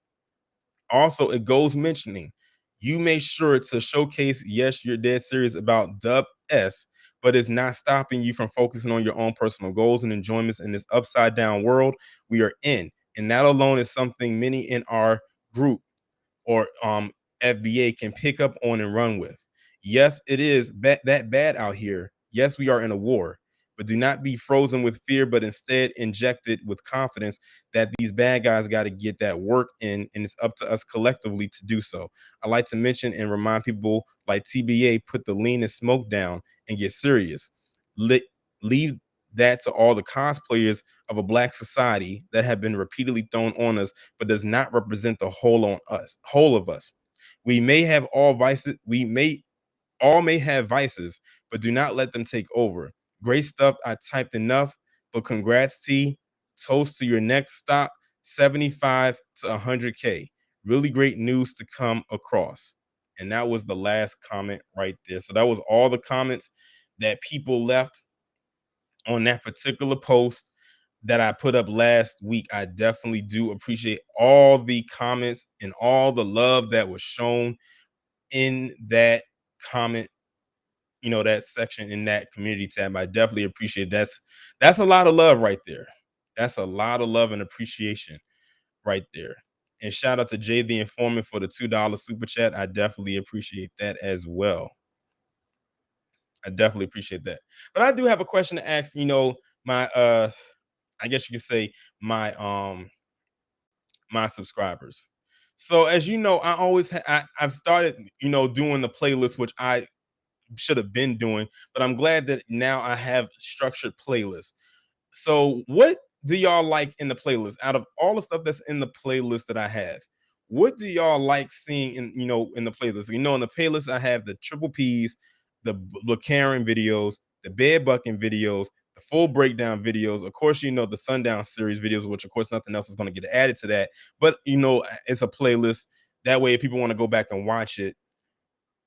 Also, it goes mentioning you make sure to showcase, yes, you're dead serious about Dub S, but it's not stopping you from focusing on your own personal goals and enjoyments in this upside down world we are in. And that alone is something many in our group or FBA can pick up on and run with. Yes, it is that bad out here. Yes, we are in a war, but do not be frozen with fear, but instead injected with confidence that these bad guys got to get that work in, and it's up to us collectively to do so. I like to mention and remind people like TBA, put the lean and smoke down and get serious. Let, leave that to all the cosplayers of a black society that have been repeatedly thrown on us but does not represent the whole of us. We may have all vices, we may have vices, but do not let them take over. Great stuff. I typed enough, but congrats, T. Toast to your next stop, 75 to 100K. Really great news to come across. And that was the last comment right there. So that was all the comments that people left on that particular post that I put up last week. I definitely do appreciate all the comments and all the love that was shown in that comment, that section in that community tab. I definitely appreciate that's a lot of love right there. That's a lot of love and appreciation right there. And shout out to Jay the Informant for the $2 super chat. I definitely appreciate that as well. I definitely appreciate that. But I do have a question to ask, my I guess you could say my subscribers. So as you know, I've started, doing the playlist, which I should have been doing, but I'm glad that now I have structured playlists. So, what do y'all like in the playlist? Out of all the stuff that's in the playlist that I have, what do y'all like seeing in the playlist? In the playlist I have the triple P's, the Karen videos, the bed bucking videos, the full breakdown videos. Of course, the Sundown series videos, which of course nothing else is going to get added to that. But it's a playlist. That way, if people want to go back and watch it,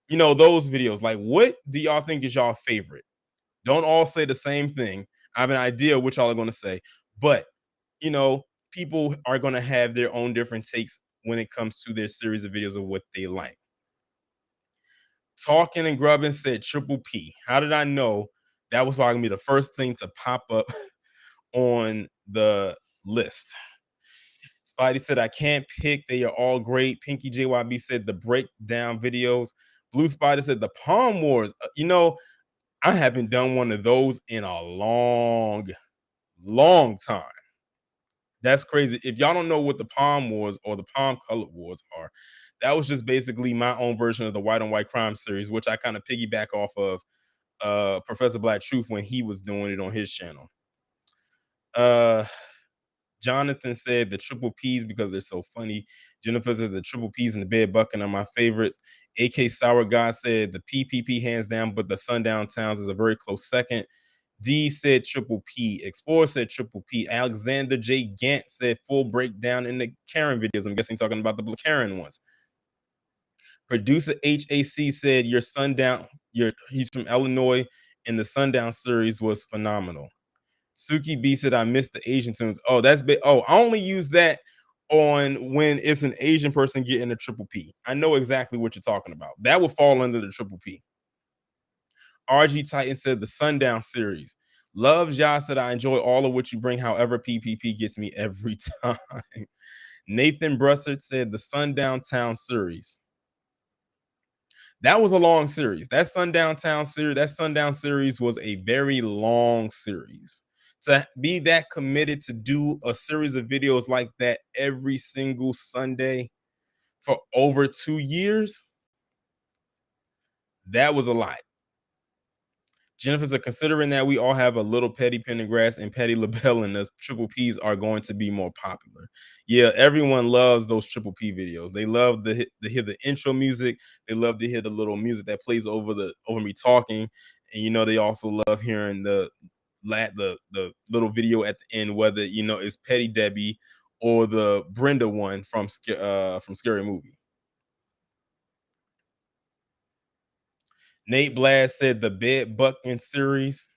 those videos. Like, what do y'all think is y'all favorite? Don't all say the same thing. I have an idea what y'all are going to say, but you know, people are going to have their own different takes when it comes to their series of videos of what they like. Talking and Grubbing said Triple P. How did I know that was probably gonna be the first thing to pop up on the list? Spidey said, I can't pick. They are all great. Pinky JYB said the breakdown videos. Blue Spider said the Palm Wars. I haven't done one of those in a long, long time. That's crazy. If y'all don't know what the Palm Wars or the Palm Colored Wars are, that was just basically my own version of the White on White Crime series, which I kind of piggyback off of Professor Black Truth when he was doing it on his channel. Jonathan said the triple P's because they're so funny. Jennifer said the triple P's and the bed bucking are my favorites. AK Sour God said the PPP hands down, but the Sundown Towns is a very close second. D said triple P. Explorer said triple P. Alexander J. Gant said full breakdown in the Karen videos. I'm guessing talking about the Karen ones. Producer HAC said your Sundown, he's from Illinois, and the Sundown series was phenomenal. Suki B said, I missed the Asian tunes. Oh, that's big. Oh, I only use that on when it's an Asian person getting a triple P. I know exactly what you're talking about. That will fall under the triple P. RG Titan said the Sundown series. Love Ja said, I enjoy all of what you bring. However, PPP gets me every time. Nathan Brussard said the Sundown Town series. That was a long series. That Sundown series was a very long series. To be that committed to do a series of videos like that every single Sunday for over 2 years, that was a lot. Jennifer said, considering that we all have a little Petty Pendergrass and Petty LaBelle and the triple P's are going to be more popular. Yeah, everyone loves those triple P videos. They love to hear the intro music. They love to hear the little music that plays over me talking. And they also love hearing the little video at the end, whether it's Petty Debbie or the Brenda one from Scary Movie. Nate Blast said the bed bucking series.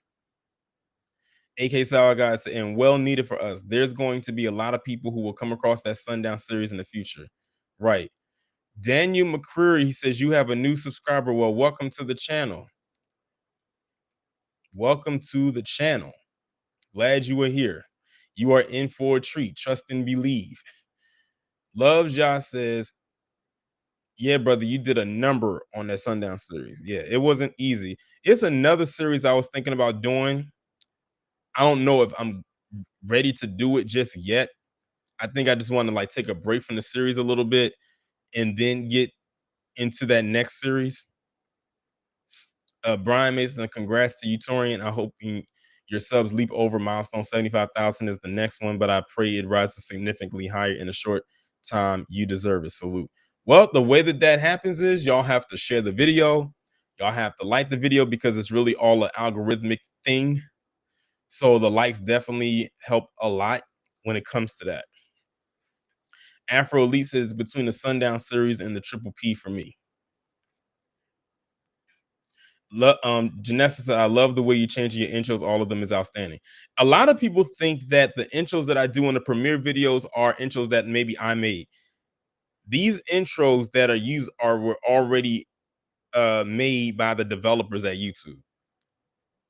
AK Sour Guy said, and well needed for us. There's going to be a lot of people who will come across that Sundown series in the future. Right. Daniel McCreary, he says, you have a new subscriber. Well, welcome to the channel. Welcome to the channel. Glad you are here. You are in for a treat. Trust and believe. Love Josh says, yeah, brother, you did a number on that Sundown series. Yeah, it wasn't easy. It's another series I was thinking about doing. I don't know if I'm ready to do it just yet. I think I just want to like take a break from the series a little bit and then get into that next series. Brian Mason, congrats to you, Torian. I hope your subs leap over milestone 75,000 is the next one, but I pray it rises significantly higher in a short time. You deserve it. Salute. Well, the way that that happens is y'all have to share the video. Y'all have to like the video because it's really all an algorithmic thing. So the likes definitely help a lot when it comes to that. Afro Elite says between the Sundown series and the Triple P for me. Janessa said, I love the way you change your intros. All of them is outstanding. A lot of people think that the intros that I do on the premiere videos are intros that maybe I made. These intros that are used were already made by the developers at YouTube.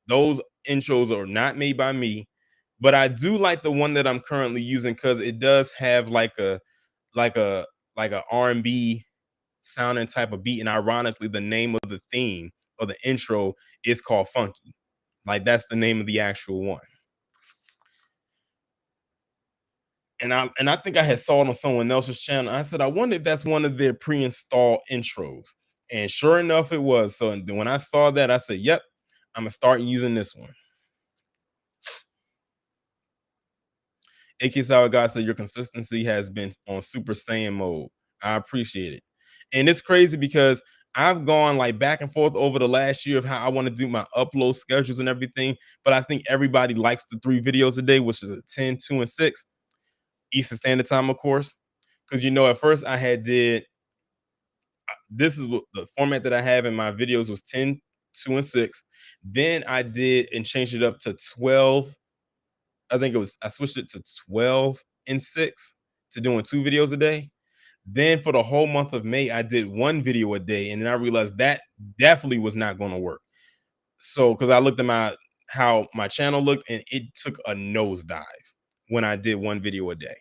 Those intros are not made by me, but I do like the one that I'm currently using because it does have like a like a R&B sounding type of beat, and ironically, the name of the theme or the intro is called Funky. Like that's the name of the actual one. And I think I had saw it on someone else's channel. I said, I wonder if that's one of their pre-installed intros. And sure enough, it was. So when I saw that, I said, yep, I'm gonna start using this one. AK Sour God said your consistency has been on Super Saiyan mode. I appreciate it. And it's crazy because I've gone like back and forth over the last year of how I want to do my upload schedules and everything. But I think everybody likes the 3 videos a day, which is a 10, 2, and 6 Eastern Standard Time, of course. Because at first I had did this is what the format that I have in my videos was 10, 2, and 6. Then I did and changed it up to 12. I think I switched it to 12 and 6 to doing 2 videos a day. Then for the whole month of May, I did 1 video a day, and then I realized that definitely was not going to work. So, because I looked at how my channel looked, and it took a nosedive when I did 1 video a day.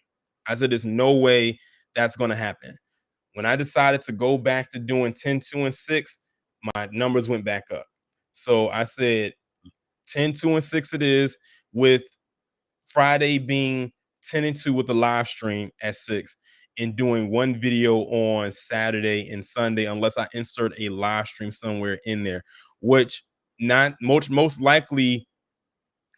I said, "There's no way that's going to happen." When I decided to go back to doing 10, 2, and 6, my numbers went back up. So I said 10, 2, and 6 it is, with Friday being 10 and 2 with the live stream at 6, and doing 1 video on Saturday and Sunday, unless I insert a live stream somewhere in there, which not most likely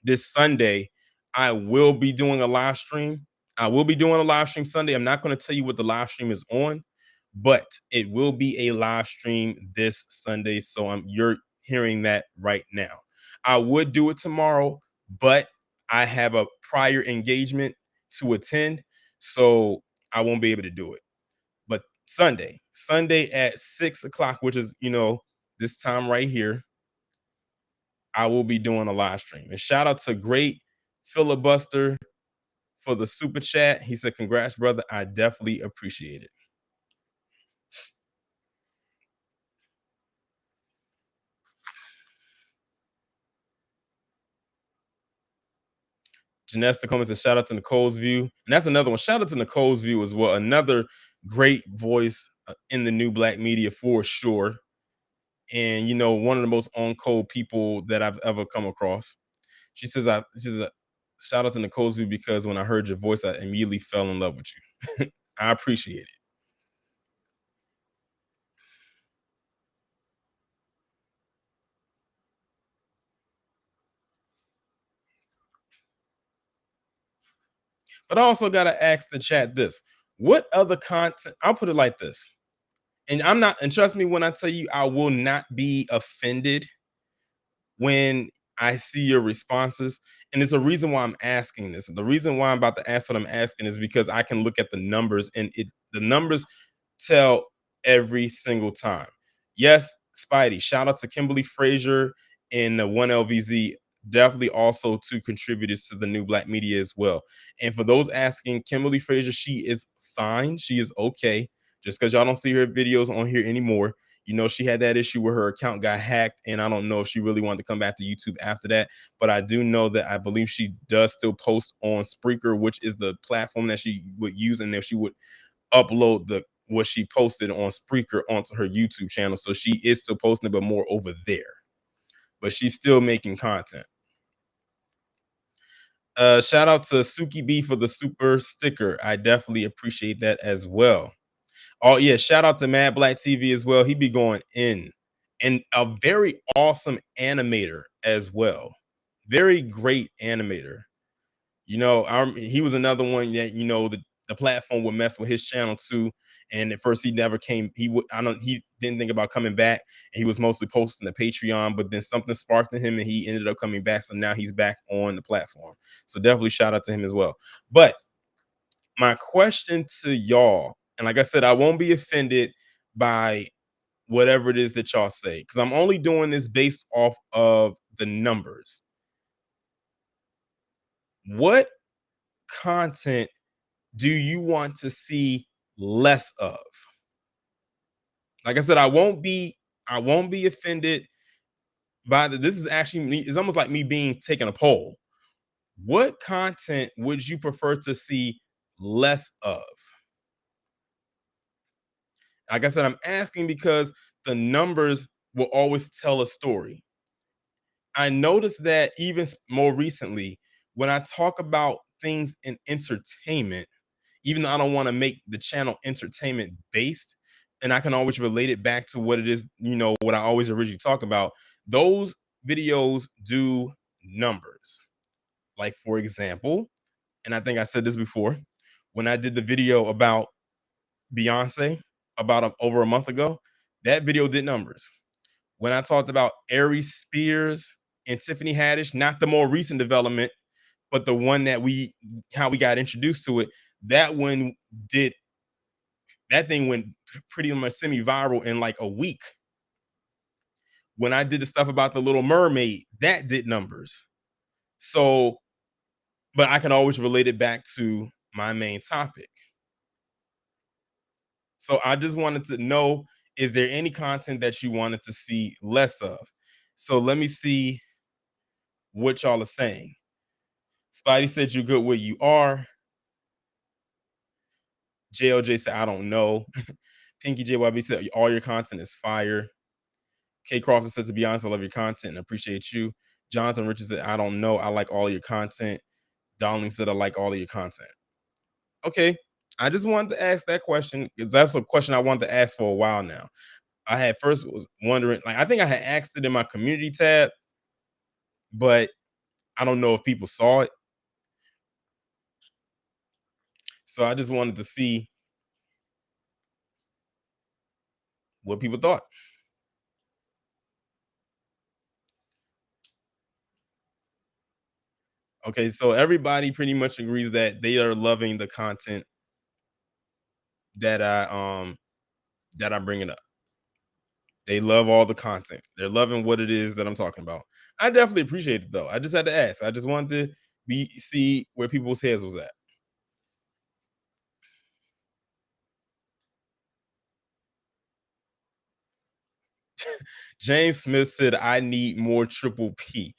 this Sunday, I will be doing a live stream. I will be doing a live stream Sunday. I'm not going to tell you what the live stream is on, but it will be a live stream this Sunday. So you're hearing that right now. I would do it tomorrow, but I have a prior engagement to attend, so I won't be able to do it. But Sunday at 6 o'clock, which is this time right here, I will be doing a live stream. And shout out to Great Filibuster for the super chat. He said, "Congrats, brother. I definitely appreciate it." Janesta Coleman says, "Shout out to Nicole's View," and that's another one. Shout out to Nicole's View as well. Another great voice in the new black media for sure, and one of the most on code people that I've ever come across. She says, shout out to Nicole's View because when I heard your voice, I immediately fell in love with you." I appreciate it. But I also got to ask the chat this: what other content? I'll put it like this, and trust me when I tell you, I will not be offended when I see your responses. And there's a reason why I'm asking this. The reason why I'm about to ask what I'm asking is because I can look at the numbers, and the numbers tell every single time. Yes, Spidey, shout out to Kimberly Frazier and the 1LVZ. Definitely also two contributors to the new Black media as well. And for those asking, Kimberly Frazier, she is fine. She is okay. Just because y'all don't see her videos on here anymore. You know, she had that issue where her account got hacked, and I don't know if she really wanted to come back to YouTube after that. But I do know that I believe she does still post on Spreaker, which is the platform that she would use, and then she would upload the what she posted on Spreaker onto her YouTube channel. So she is still posting, but more over there. But she's still making content. Shout out to Suki B for the super sticker. I definitely appreciate that as well. Oh yeah, shout out to Mad Black TV as well. He be going in, and a very awesome animator as well. Very great animator. You know, he was another one that the platform would mess with his channel too. And at first, he never came. He didn't think about coming back. And he was mostly posting the Patreon, but then something sparked in him, and he ended up coming back. So now he's back on the platform. So definitely shout out to him as well. But my question to y'all, and like I said, I won't be offended by whatever it is that y'all say, because I'm only doing this based off of the numbers. What content do you want to see less of? Like I said, I won't be offended by this is actually me. It's almost like me being taking a poll. What content would you prefer to see less of? Like I said, I'm asking because the numbers will always tell a story. I noticed that even more recently, when I talk about things in entertainment, even though I don't want to make the channel entertainment based, and I can always relate it back to what it is, what I always originally talk about, those videos do numbers. Like, for example, and I think I said this before, when I did the video about Beyonce about over a month ago, that video did numbers. When I talked about Aries Spears and Tiffany Haddish, not the more recent development, but the one that how we got introduced to it, that one did that thing went pretty much semi-viral in like a week. When I did the stuff about the Little Mermaid, that did numbers. So, but I can always relate it back to my main topic. So I just wanted to know, is there any content that you wanted to see less of? So let me see what y'all are saying. Spidey said you're good where you are. JLJ said, I don't know. Pinky JYB said, all your content is fire. K Crawford said, to be honest, I love your content and appreciate you. Jonathan Richards said, I don't know. I like all your content. Darling said, I like all of your content. Okay. I just wanted to ask that question because that's a question I wanted to ask for a while now. I had first was wondering, like, I think I had asked it in my community tab, but I don't know if people saw it. So I just wanted to see what people thought. Okay, so everybody pretty much agrees that they are loving the content that I'm bringing up. They love all the content. They're loving what it is that I'm talking about. I definitely appreciate it though. I just had to ask. I just wanted to see where people's heads was at. James Smith said, I need more triple P.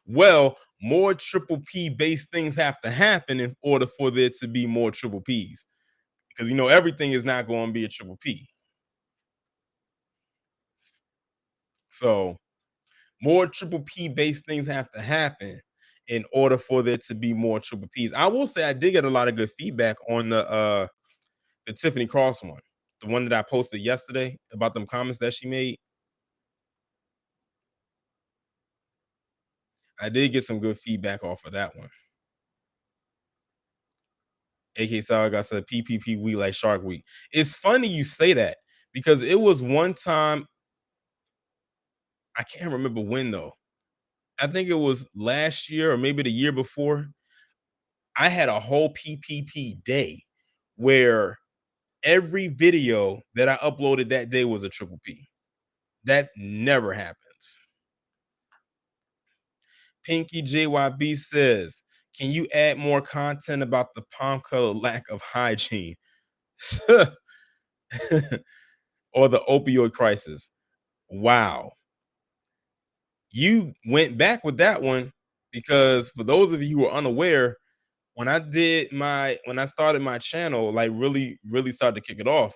Well, more triple P based things have to happen in order for there to be more triple Ps. Because everything is not going to be a triple P. So more triple P based things have to happen in order for there to be more triple Ps. I will say I did get a lot of good feedback on the Tiffany Cross one, the one that I posted yesterday about them comments that she made. I did get some good feedback off of that one. AK Saga said PPP week like Shark Week. It's funny you say that because it was one time, I can't remember when though. I think it was last year or maybe the year before. I had a whole PPP day where every video that I uploaded that day was a triple P. That never happens. Pinky JYB says, "Can you add more content about the palm color lack of hygiene or the opioid crisis?" Wow, you went back with that one because for those of you who are unaware, when I started my channel, like really started to kick it off,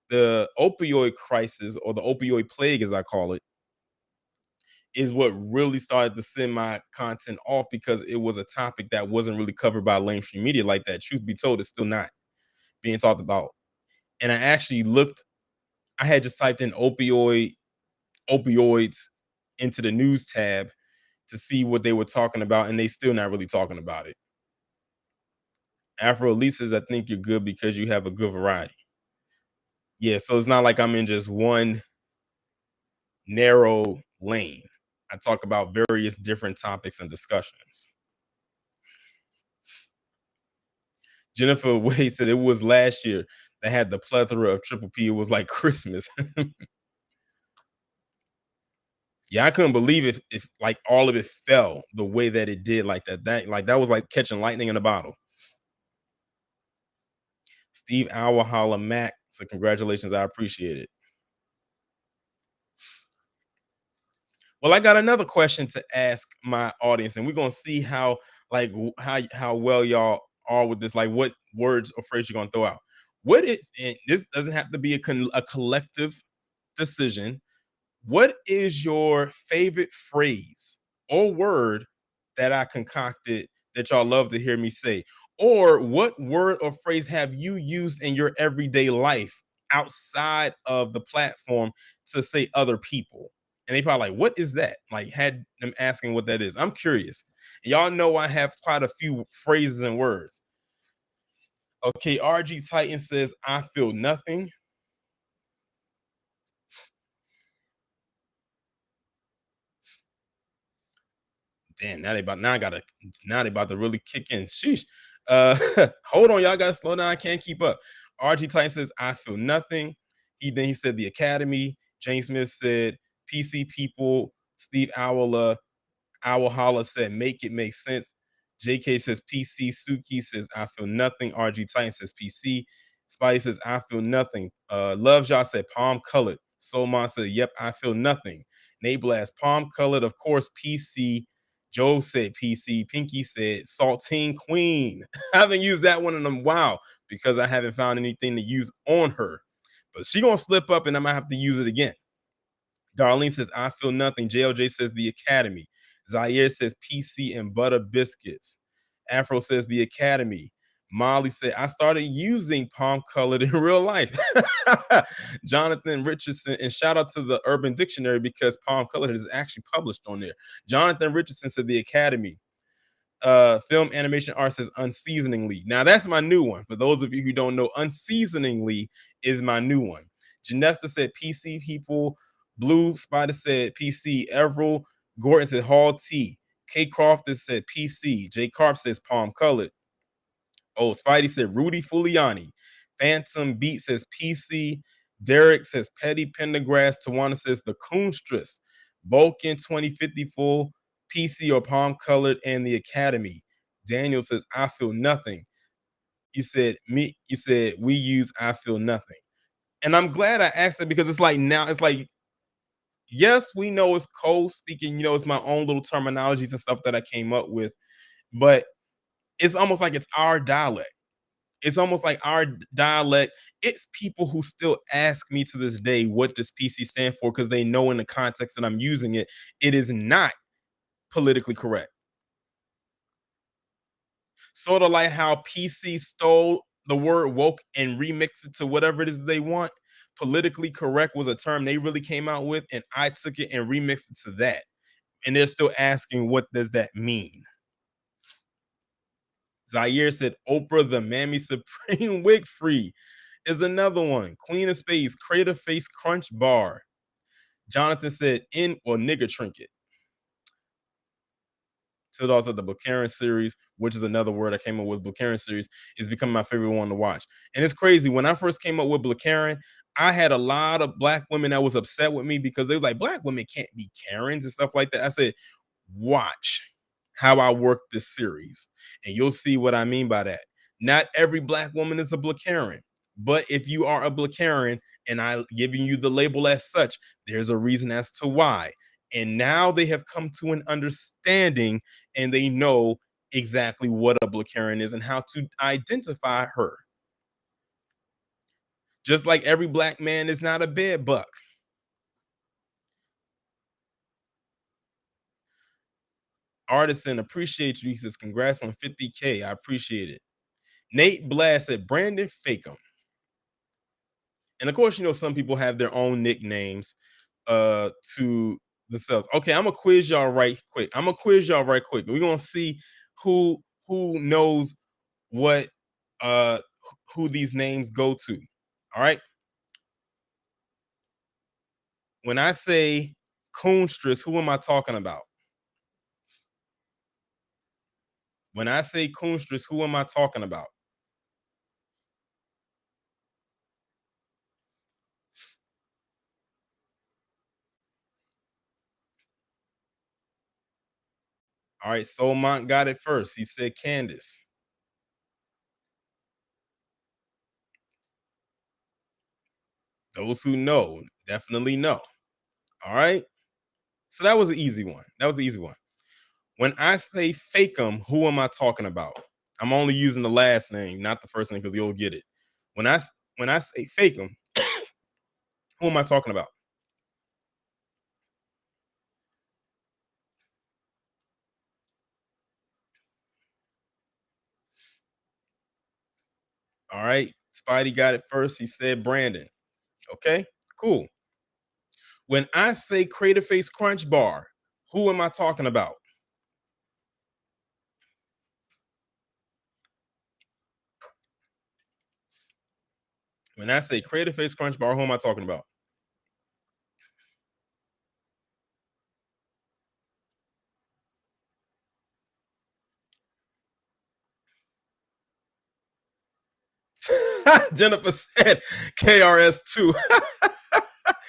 the opioid crisis or the opioid plague, as I call it, is what really started to send my content off because it was a topic that wasn't really covered by mainstream media like that. Truth be told, it's still not being talked about. And I actually looked, I had just typed in opioids into the news tab to see what they were talking about, and they still not really talking about it. Afro Elite says, "I think you're good because you have a good variety." Yeah, so it's not like I'm in just one narrow lane. I talk about various different topics and discussions. Jennifer Wade said it was last year that had the plethora of Triple P. It was like Christmas. Yeah, I couldn't believe if like all of it fell the way that it did, like that. That was like catching lightning in a bottle. Steve Holla Mac. So congratulations, I appreciate it. Well, I got another question to ask my audience, and we're gonna see how how well y'all are with this. Like, what words or phrase you're gonna throw out? What is and this doesn't have to be a collective decision. What is your favorite phrase or word that I concocted that y'all love to hear me say? Or what word or phrase have you used in your everyday life outside of the platform to say other people? And they probably like, what is that? Like, had them asking what that is. I'm curious. Y'all know I have quite a few phrases and words. Okay, RG Titan says, "I feel nothing." Damn, now they about to really kick in. Sheesh. Hold on, y'all gotta slow down. I can't keep up. RG Titan says, "I feel nothing." He said the Academy. James Smith said PC people. Steve Owl Holla said, "Make it make sense." JK says PC. Suki says, "I feel nothing." RG Titan says PC. Spidey says, "I feel nothing." Love Y'all said palm colored. Solmon said, "Yep, I feel nothing." Nate Blast, palm colored, of course, PC. Joe said PC. Pinky said Saltine Queen. I haven't used that one in a while because I haven't found anything to use on her. But she gonna slip up and I might have to use it again. Darlene says, "I feel nothing." JLJ says, "The Academy." Zaire says, "PC and butter biscuits." Afro says, "The Academy." Molly said, "I started using palm colored in real life." Jonathan Richardson, and shout out to the Urban Dictionary because palm colored is actually published on there. Jonathan Richardson said, "The Academy." Film animation art says unseasoningly. Now that's my new one. For those of you who don't know, unseasoningly is my new one. Janesta said PC people. Blue Spider said PC. Everil Gordon said Hall T. K Crofter said PC. J Carp says palm colored. Oh, Spidey said Rudy Fuliani. Phantom Beat says PC. Derek says Petty Pendergrass. Tawana says the Coonstress. Vulcan 2054. PC or palm colored and the Academy. Daniel says I feel nothing. You said we use I feel nothing. And I'm glad I asked it because it's like now it's like yes, we know it's code speaking, it's my own little terminologies and stuff that I came up with, but it's almost like it's our dialect. It's almost like our dialect. It's people who still ask me to this day, what does PC stand for? Because they know in the context that I'm using it, it is not politically correct. Sort of like how PC stole the word woke and remixed it to whatever it is they want. Politically correct was a term they really came out with, and I took it and remixed it to that. And they're still asking, what does that mean? Zaire said, Oprah the Mammy Supreme Wig Free is another one. Queen of Space, Crater Face Crunch Bar. Jonathan said, in or nigger trinket. Still also the Blacarian series, which is another word I came up with. Blacarian series is becoming my favorite one to watch. And it's crazy. When I first came up with Blacarian, I had a lot of black women that was upset with me because they were like, black women can't be Karens and stuff like that. I said, watch how I work this series, and you'll see what I mean by that. Not every black woman is a Blacarian, but if you are a Blacarian and I giving you the label as such, there's a reason as to why. And now they have come to an understanding and they know exactly what a Blacarian is and how to identify her. Just like every black man is not a bed buck. Artisan, appreciate you. He says, congrats on 50K. I appreciate it. Nate Blast said, Brandon Fakem. And of course, some people have their own nicknames to themselves. Okay, I'm gonna quiz y'all right quick. We're gonna see who knows what uh who these names go to. All right. When I say coonstress, who am I talking about? When I say coonstress, who am I talking about? All right, Solmont got it first. He said Candace. Those who know definitely know. All right. So that was an easy one. When I say Fakem, who am I talking about? I'm only using the last name, not the first name, because you'll get it. When I say Fakem, who am I talking about? All right. Spidey got it first. He said Brandon. Okay, cool. When I say Crater Face Crunch Bar, who am I talking about? When I say Crater Face Crunch Bar, who am I talking about? Jennifer said KRS2.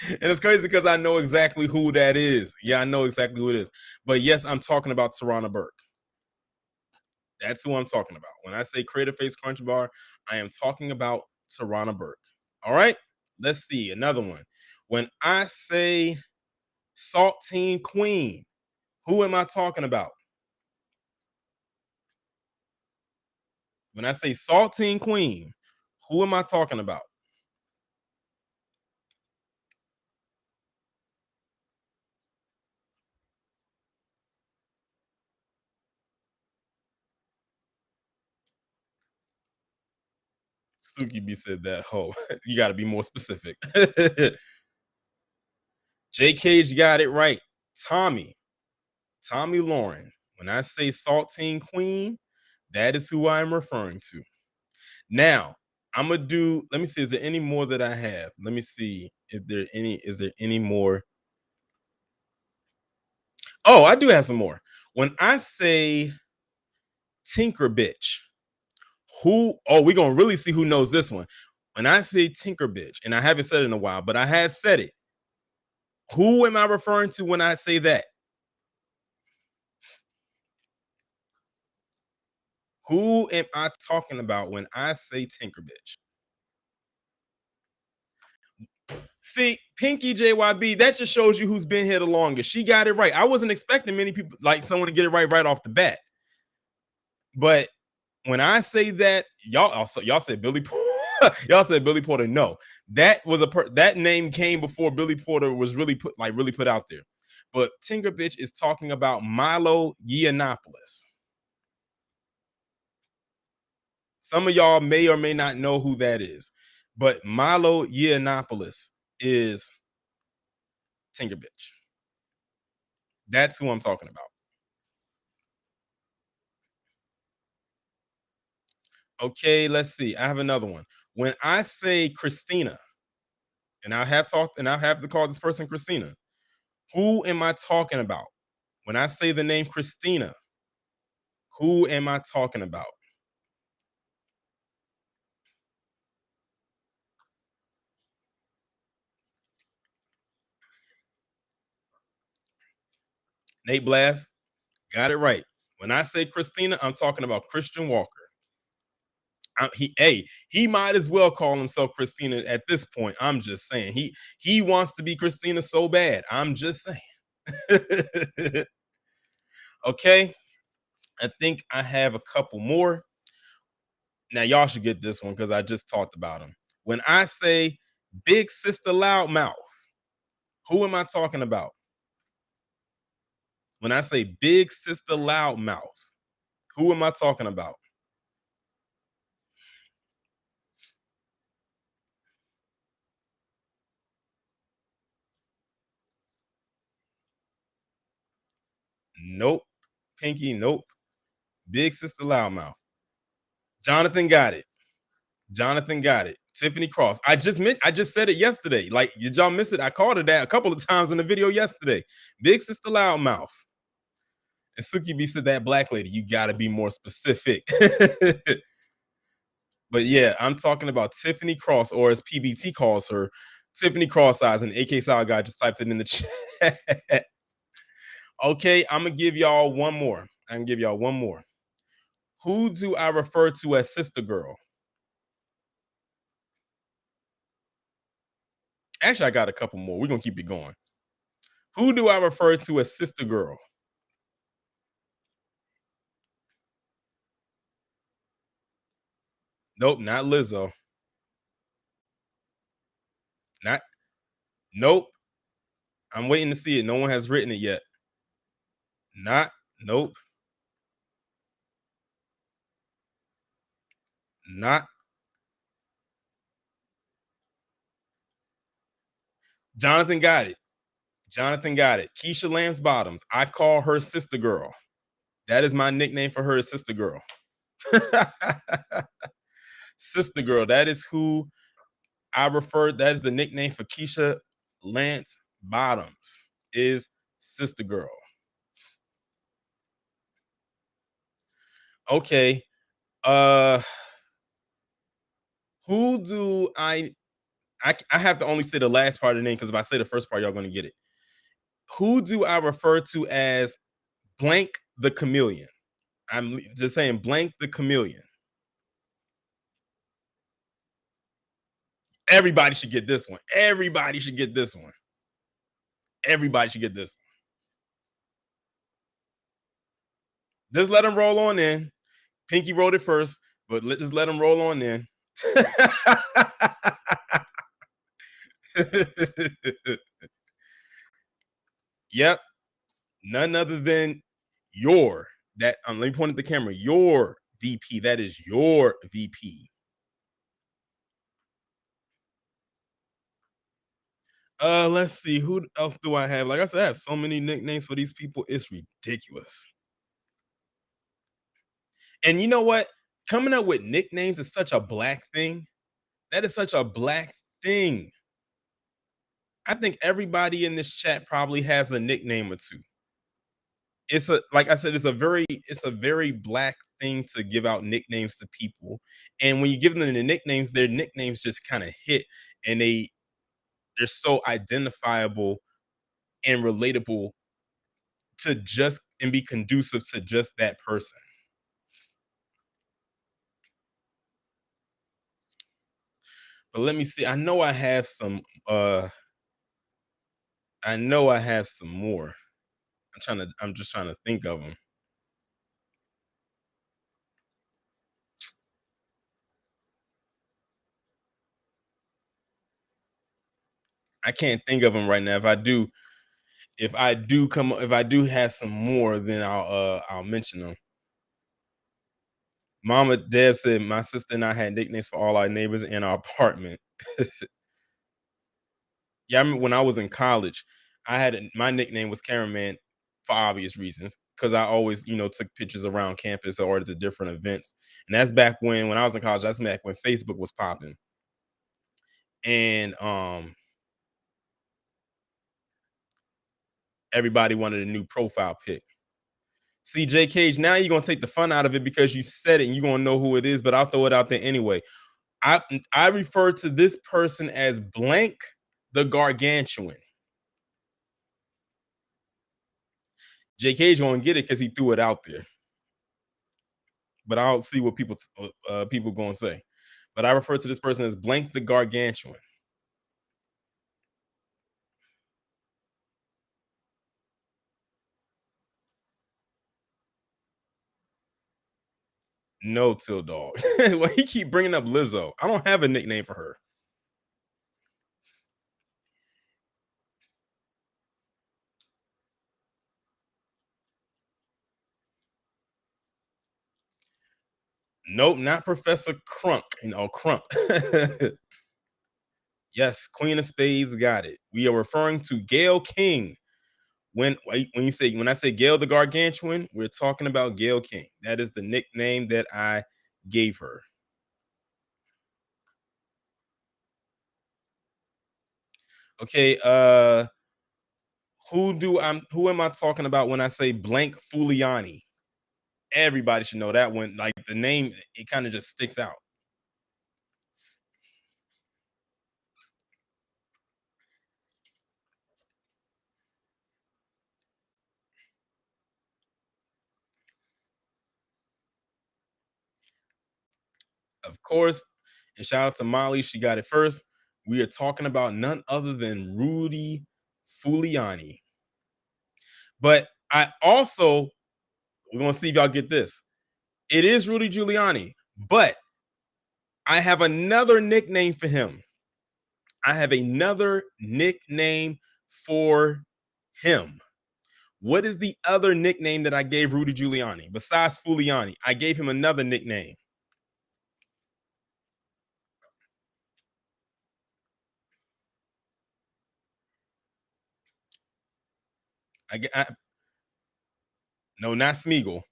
And it's crazy because I know exactly who that is. Yeah, I know exactly who it is. But yes, I'm talking about Tarana Burke. That's who I'm talking about. When I say Crater Face Crunch Bar, I am talking about Tarana Burke. All right, let's see another one. When I say Saltine Queen, who am I talking about? When I say Saltine Queen, who am I talking about? Suki B said that. Oh, you got to be more specific. J Cage got it right. Tommy Lauren. When I say Saltine Queen, that is who I'm referring to. Now, I'm gonna do. Let me see. Is there any more that I have? Let me see. Is there any more? Oh, I do have some more. When I say Tinker Bitch, who? Oh, we're gonna really see who knows this one. When I say Tinker Bitch, and I haven't said it in a while, but I have said it. Who am I referring to when I say that? Who am I talking about when I say Tinker Bitch? See, Pinky JYB, that just shows you who's been here the longest. She got it right. I wasn't expecting many people like someone to get it right off the bat. But when I say that, y'all said Billy y'all said Billy Porter. No, that was that name came before Billy Porter was really put out there. But Tinker Bitch is talking about Milo Yiannopoulos. Some of y'all may or may not know who that is, but Milo Yiannopoulos is Tinker Bitch. That's who I'm talking about. Okay, let's see. I have another one. When I say Christina, and I have to call this person Christina, who am I talking about? When I say the name Christina, Who am I talking about? Nate Blast, got it right. When I say Christina, I'm talking about Christian Walker. He might as well call himself Christina at this point. I'm just saying he wants to be Christina so bad. I'm just saying. Okay, I think I have a couple more. Now y'all should get this one because I just talked about him. When I say Big Sister Loudmouth, who am I talking about? When I say Big Sister Loudmouth, who am I talking about? Nope. Pinky, nope. Big Sister Loudmouth. Jonathan got it. Jonathan got it. Tiffany Cross. I just said it yesterday. Like, did y'all miss it? I called her that a couple of times in the video yesterday. Big Sister Loudmouth. And Suki B said that black lady. You gotta be more specific. But yeah, I'm talking about Tiffany Cross, or as PBT calls her, Tiffany Cross Eyes, and AK Sour Guy just typed it in the chat. Okay, I'm gonna give y'all one more. I can give y'all one more. Who do I refer to as Sister Girl? Actually, I got a couple more. We're gonna keep it going. Who do I refer to as Sister Girl? Nope, not Lizzo. Not nope. I'm waiting to see it. No one has written it yet. Not nope. Not Jonathan got it. Jonathan got it. Keisha Lance Bottoms. I call her Sister Girl. That is my nickname for her, is Sister Girl. Sister Girl. That is who I refer. That is the nickname for Keisha Lance Bottoms. Is Sister Girl. Okay. Uh, who do I have to only say the last part of the name because if I say the first part, y'all gonna get it. Who do I refer to as blank the chameleon? I'm just saying blank the chameleon. Everybody should get this one. Everybody should get this one. Everybody should get this one. Just let them roll on in. Pinky wrote it first, but just let them roll on in. Yep, none other than your that. Let me point at the camera. Your VP. That is your VP. Let's see. Who else do I have? Like I said, I have so many nicknames for these people. It's ridiculous. And you know what? Coming up with nicknames is such a black thing. That is such a black thing. I think everybody in this chat probably has a nickname or two. It's a like I said, it's a very black thing to give out nicknames to people. And when you give them the nicknames, their nicknames just kind of hit and they're so identifiable and relatable to just and be conducive to just that person. But let me see. I know I have some more. I'm just trying to think of them. I can't think of them right now. If I do have some more, then I'll mention them. Mama Deb said my sister and I had nicknames for all our neighbors in our apartment. Yeah, I remember when I was in college, my nickname was Cameraman for obvious reasons because I always, took pictures around campus or at the different events. And that's back when I was in college. That's back when Facebook was popping, and everybody wanted a new profile pic. See, J Cage, now you're gonna take the fun out of it because you said it and you're gonna know who it is, but I'll throw it out there anyway. I I refer to this person as blank the gargantuan. J Cage gonna get it because he threw it out there, but I'll see what people gonna say. But I refer to this person as blank the gargantuan. No, Till Dog. Well, he keep bringing up Lizzo. I don't have a nickname for her. Nope, not Professor Crunk. Crunk. Yes, Queen of Spades got it. We are referring to Gail King. When I say Gail the Gargantuan, we're talking about Gail King. That is the nickname that I gave her. Okay, who am I talking about when I say blank Fuliani? Everybody should know that one. Like the name, it kind of just sticks out. Of course, and shout out to Molly, she got it first. We are talking about none other than Rudy Fuliani. But I also, we're gonna see if y'all get this. It is Rudy Giuliani, but I have another nickname for him. I have another nickname for him. What is the other nickname that I gave Rudy Giuliani besides Fuliani? I gave him another nickname. No, not Smeagol.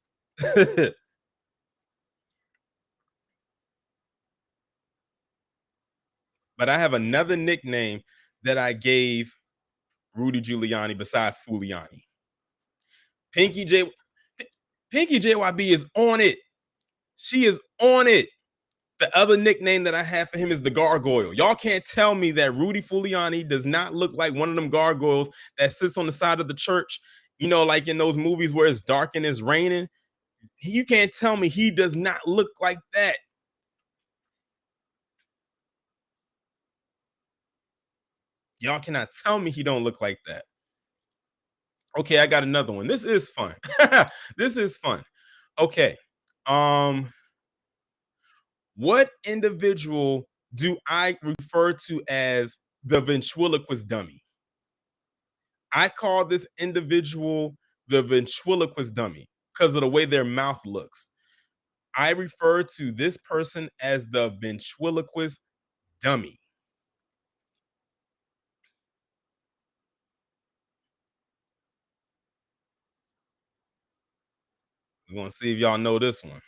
But I have another nickname that I gave Rudy Giuliani besides Fuliani. Pinky J. Pinky JYB is on it. She is on it. The other nickname that I have for him is the gargoyle. Y'all can't tell me that Rudy Fuliani does not look like one of them gargoyles that sits on the side of the church, like in those movies where it's dark and it's raining. You can't tell me he does not look like that. Y'all cannot tell me he don't look like that. Okay, I got another one. This is fun. This is fun. Okay. Um, what individual do I refer to as the ventriloquist dummy? I call this individual the ventriloquist dummy because of the way their mouth looks. I refer to this person as the ventriloquist dummy. We want to see if y'all know this one.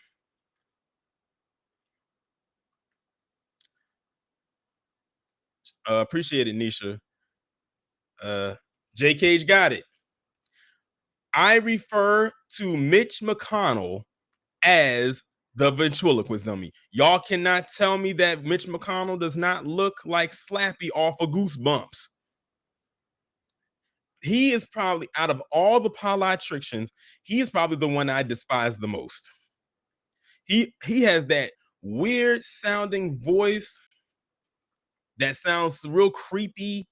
Appreciate it, Nisha. J Cage got it. I refer to Mitch McConnell as the ventriloquist dummy. Y'all cannot tell me that Mitch McConnell does not look like Slappy off of Goosebumps. He is probably out of all the politicians, he is probably the one I despise the most. He has that weird sounding voice that sounds real creepy.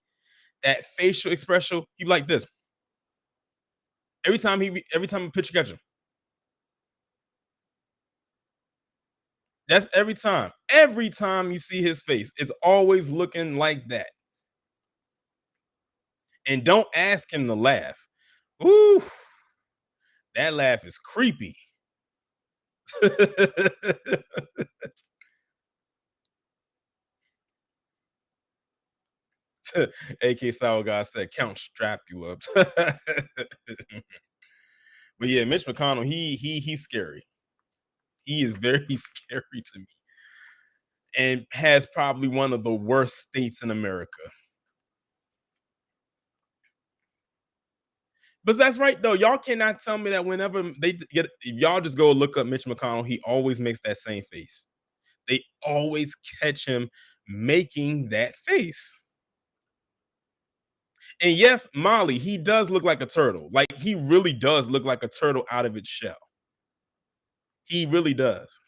That facial expression, he like this every time a picture catch him. That's every time. Every time you see his face, it's always looking like that. And don't ask him to laugh. Ooh, that laugh is creepy. AK Sour guy said, "Count Strapula." But yeah, Mitch McConnell, he's scary. He is very scary to me, and has probably one of the worst states in America. But that's right though. Y'all cannot tell me that whenever they get, if y'all just go look up Mitch McConnell, he always makes that same face. They always catch him making that face. And yes, Molly, he does look like a turtle. Like he really does look like a turtle out of its shell. He really does.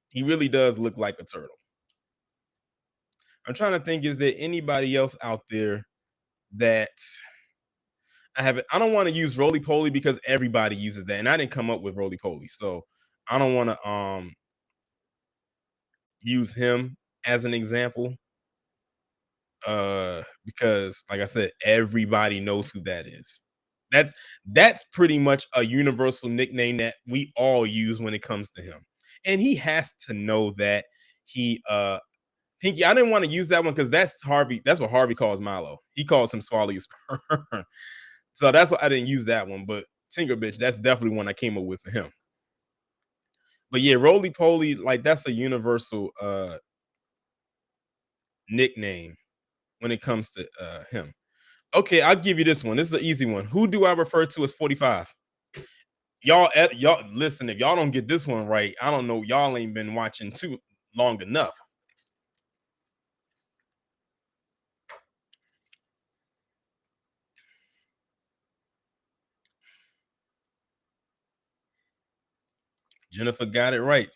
He really does look like a turtle. I'm trying to think, is there anybody else out there that I haven't? I don't want to use roly poly because everybody uses that, and I didn't come up with roly poly, so I don't want to use him as an example. Because like I said, everybody knows who that is. That's that's pretty much a universal nickname that we all use when it comes to him. And he has to know that he Pinky, I didn't want to use that one because that's Harvey. That's what Harvey calls Milo. He calls him Swally Sperm. So that's why I didn't use that one. But Tinker Bitch, that's definitely one I came up with for him. But yeah, Roly Poly, like that's a universal nickname when it comes to him. Okay, I'll give you this one. This is an easy one. Who do I refer to as 45? Y'all listen, if y'all don't get this one right, I don't know. Y'all ain't been watching too long enough. Jennifer got it right.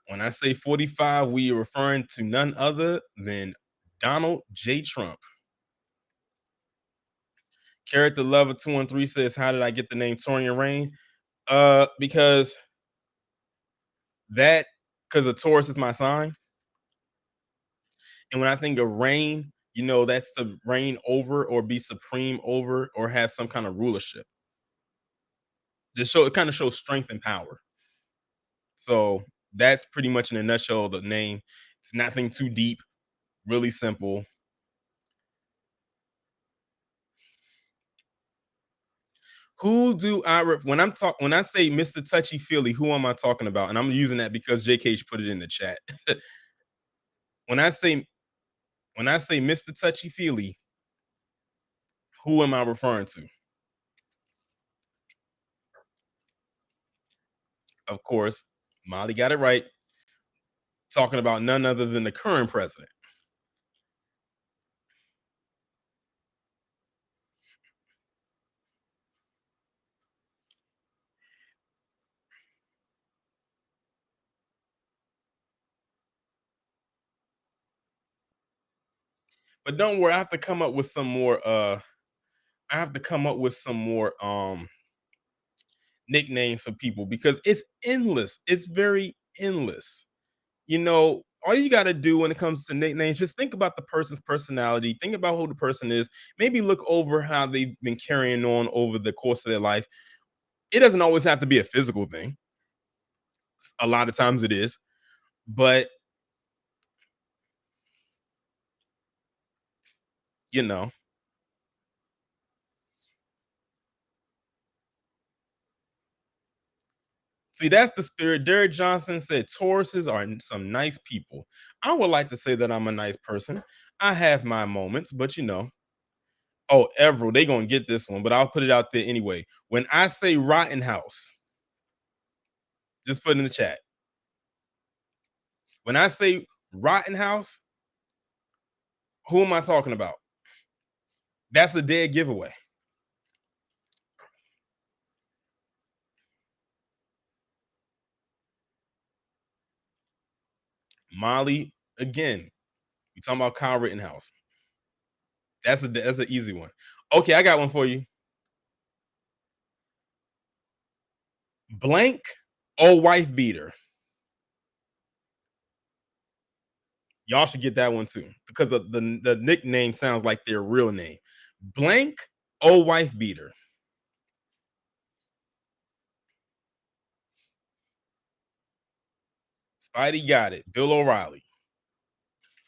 When I say 45, we are referring to none other than Donald J. Trump. Character Lover 213 says, how did I get the name Torian Rain? Because that because a Taurus is my sign. And when I think of reign, that's to reign over or be supreme over or have some kind of rulership. Just show it kind of shows strength and power. So that's pretty much in a nutshell the name. It's nothing too deep, really simple. Who do I when I say Mr. Touchy Feely, who am I talking about? And I'm using that because JK put it in the chat. when I say when I say Mr. Touchy Feely, who am I referring to? Of course, Molly got it right. Talking about none other than the current president. But don't worry, I have to come up with some more I have to come up with some more nicknames for people because it's endless. It's very endless. All you got to do when it comes to nicknames, just think about the person's personality, think about who the person is, maybe look over how they've been carrying on over the course of their life. It doesn't always have to be a physical thing. A lot of times it is, but you know, see, that's the spirit. Derek Johnson said Tauruses are some nice people. I would like to say that I'm a nice person. I have my moments, but oh, Everell, they gonna get this one, but I'll put it out there anyway. When I say Rotten House, just put it in the chat. When I say Rotten House, who am I talking about? That's a dead giveaway. Molly, again, we talking about Kyle Rittenhouse. That's an easy one. Okay, I got one for you. Blank, oh wife beater. Y'all should get that one too because the nickname sounds like their real name. Blank, oh wife beater. Spidey got it. Bill O'Reilly.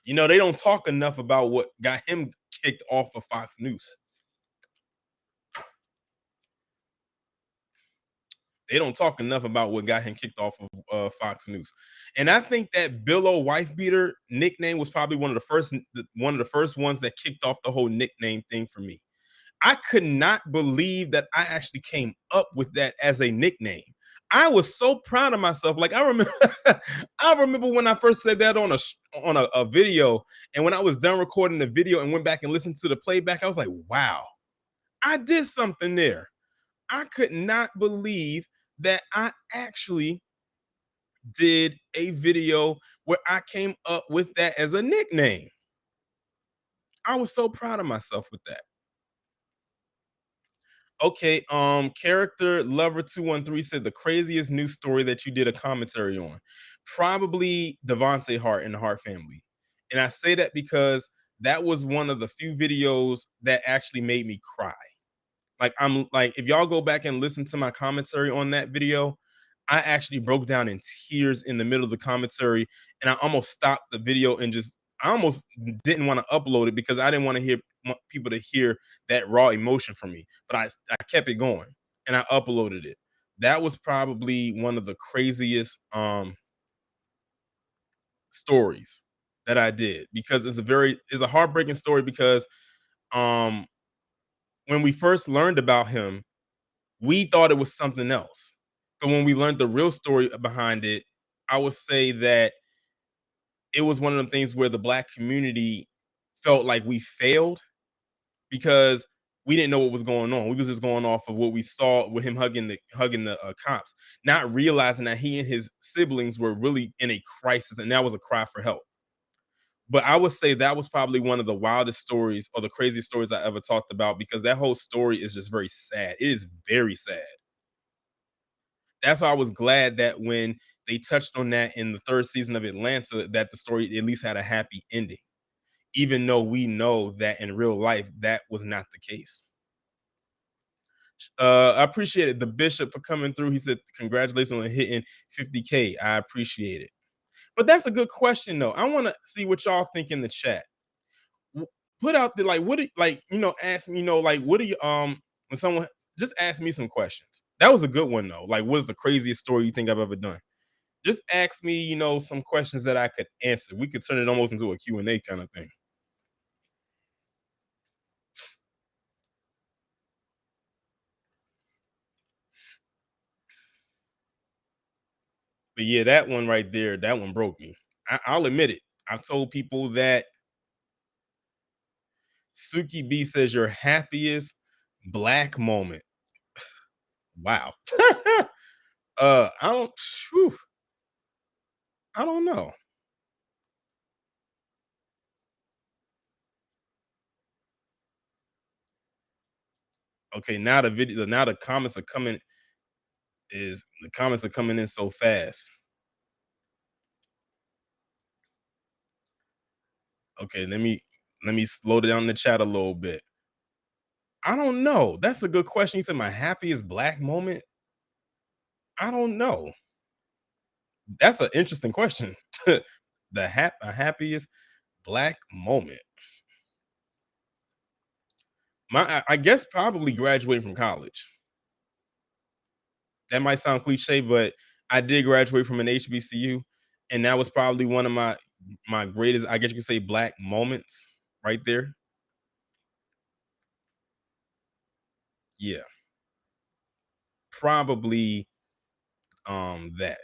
They don't talk enough about what got him kicked off of Fox News. They don't talk enough about what got him kicked off of Fox News. And I think that Bill O wife beater nickname was probably one of the first ones that kicked off the whole nickname thing for me. I could not believe that I actually came up with that as a nickname. I was so proud of myself. Like I remember, I remember when I first said that on a video, and when I was done recording the video and went back and listened to the playback, I was like, "Wow, I did something there." I could not believe that I actually did a video where I came up with that as a nickname. I was so proud of myself with that. Okay, character lover 213 said the craziest news story that you did a commentary on. Probably Devontae Hart and the Hart family. And I say that because that was one of the few videos that actually made me cry. Like I'm like, if y'all go back and listen to my commentary on that video, I actually broke down in tears in the middle of the commentary, and I almost stopped the video and just I almost didn't want to upload it because I didn't want to hear want people to hear that raw emotion from me. But I kept it going and I uploaded it. That was probably one of the craziest stories that I did because it's a heartbreaking story because um when we first learned about him, we thought it was something else. But when we learned the real story behind it, I would say that it was one of them things where the black community felt like we failed because we didn't know what was going on. We was just going off of what we saw with him hugging the cops, not realizing that he and his siblings were really in a crisis, and that was a cry for help. But I would say that was probably one of the wildest stories or the craziest stories I ever talked about because that whole story is just very sad. It is very sad. That's why I was glad that when they touched on that in the 3rd season of Atlanta, that the story at least had a happy ending, even though we know that in real life, that was not the case. I appreciate it. The Bishop for coming through. He said, "Congratulations on hitting 50K." I appreciate it. But that's a good question, though. I want to see what y'all think in the chat. W- Put out the like, what do like, ask me, like, what do you when someone just ask me some questions. That was a good one though. Like, what's the craziest story you think I've ever done? Just ask me, some questions that I could answer. We could turn it almost into a Q&A kind of thing. But yeah, that one right there, that one broke me. I'll admit it. I've told people that Suki B says your happiest black moment. Wow. I don't phew, I don't know. Okay, now the comments are coming in so fast. Okay, let me slow down the chat a little bit. I don't know. That's a good question. You said my happiest black moment. I don't know. That's an interesting question. The happiest black moment. I guess probably graduating from college. That might sound cliche, but I did graduate from an HBCU, and that was probably one of my greatest, I guess you could say, black moments right there. Yeah, probably that.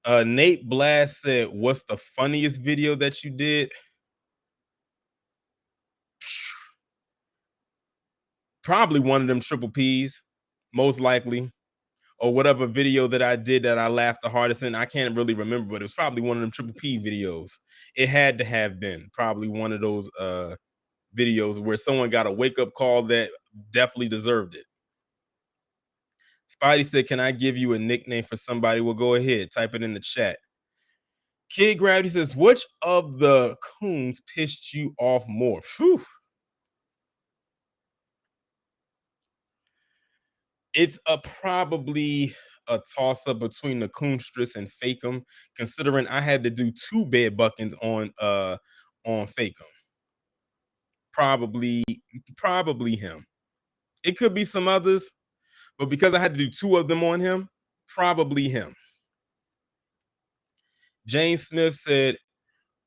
Nate Blast said, "What's the funniest video that you did?" Probably one of them triple P's, most likely, or whatever video that I did that I laughed the hardest in. I can't really remember, but it was probably one of them triple P videos. It had to have been probably one of those videos where someone got a wake up call that definitely deserved it. Spidey said, "Can I give you a nickname for somebody?" Well, go ahead, type it in the chat. Kid Gravity says, "Which of the coons pissed you off more?" Phew. It's a probably a toss up between the Coonstress and Fake'em, considering I had to do 2 bed buckings on Fake'em. Probably probably him. It could be some others, but because I had to do 2 of them on him, probably him. Jane Smith said,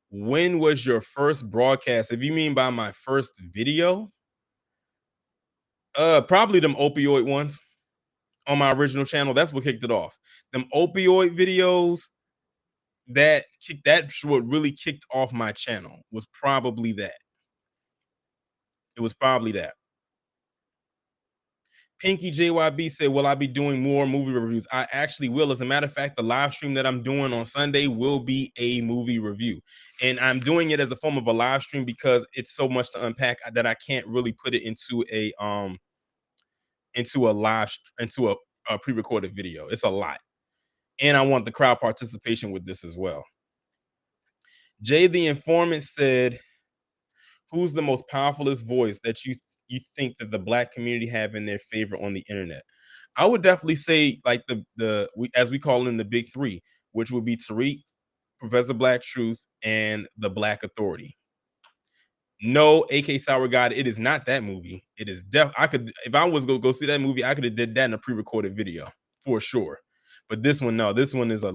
"When was your first broadcast?" If you mean by my first video, probably them opioid ones on my original channel. That's what kicked it off. Them opioid videos that's what really kicked off my channel was probably that. It was probably that. Pinky JYB said, "Will I be doing more movie reviews?" I actually will. As a matter of fact, the live stream that I'm doing on Sunday will be a movie review. And I'm doing it as a form of a live stream because it's so much to unpack that I can't really put it into a into a pre-recorded video. It's a lot. And I want the crowd participation with this as well. Jay the Informant said, "Who's the most powerfulest voice that you think that the black community have in their favor on the internet?" I would definitely say like the we as we call them the big three, which would be Tariq, Professor Black Truth, and the Black Authority. No, AK Sour God, it is not that movie. It is I could if I was go see that movie, I could have did that in a pre-recorded video for sure. But this one, no, this one is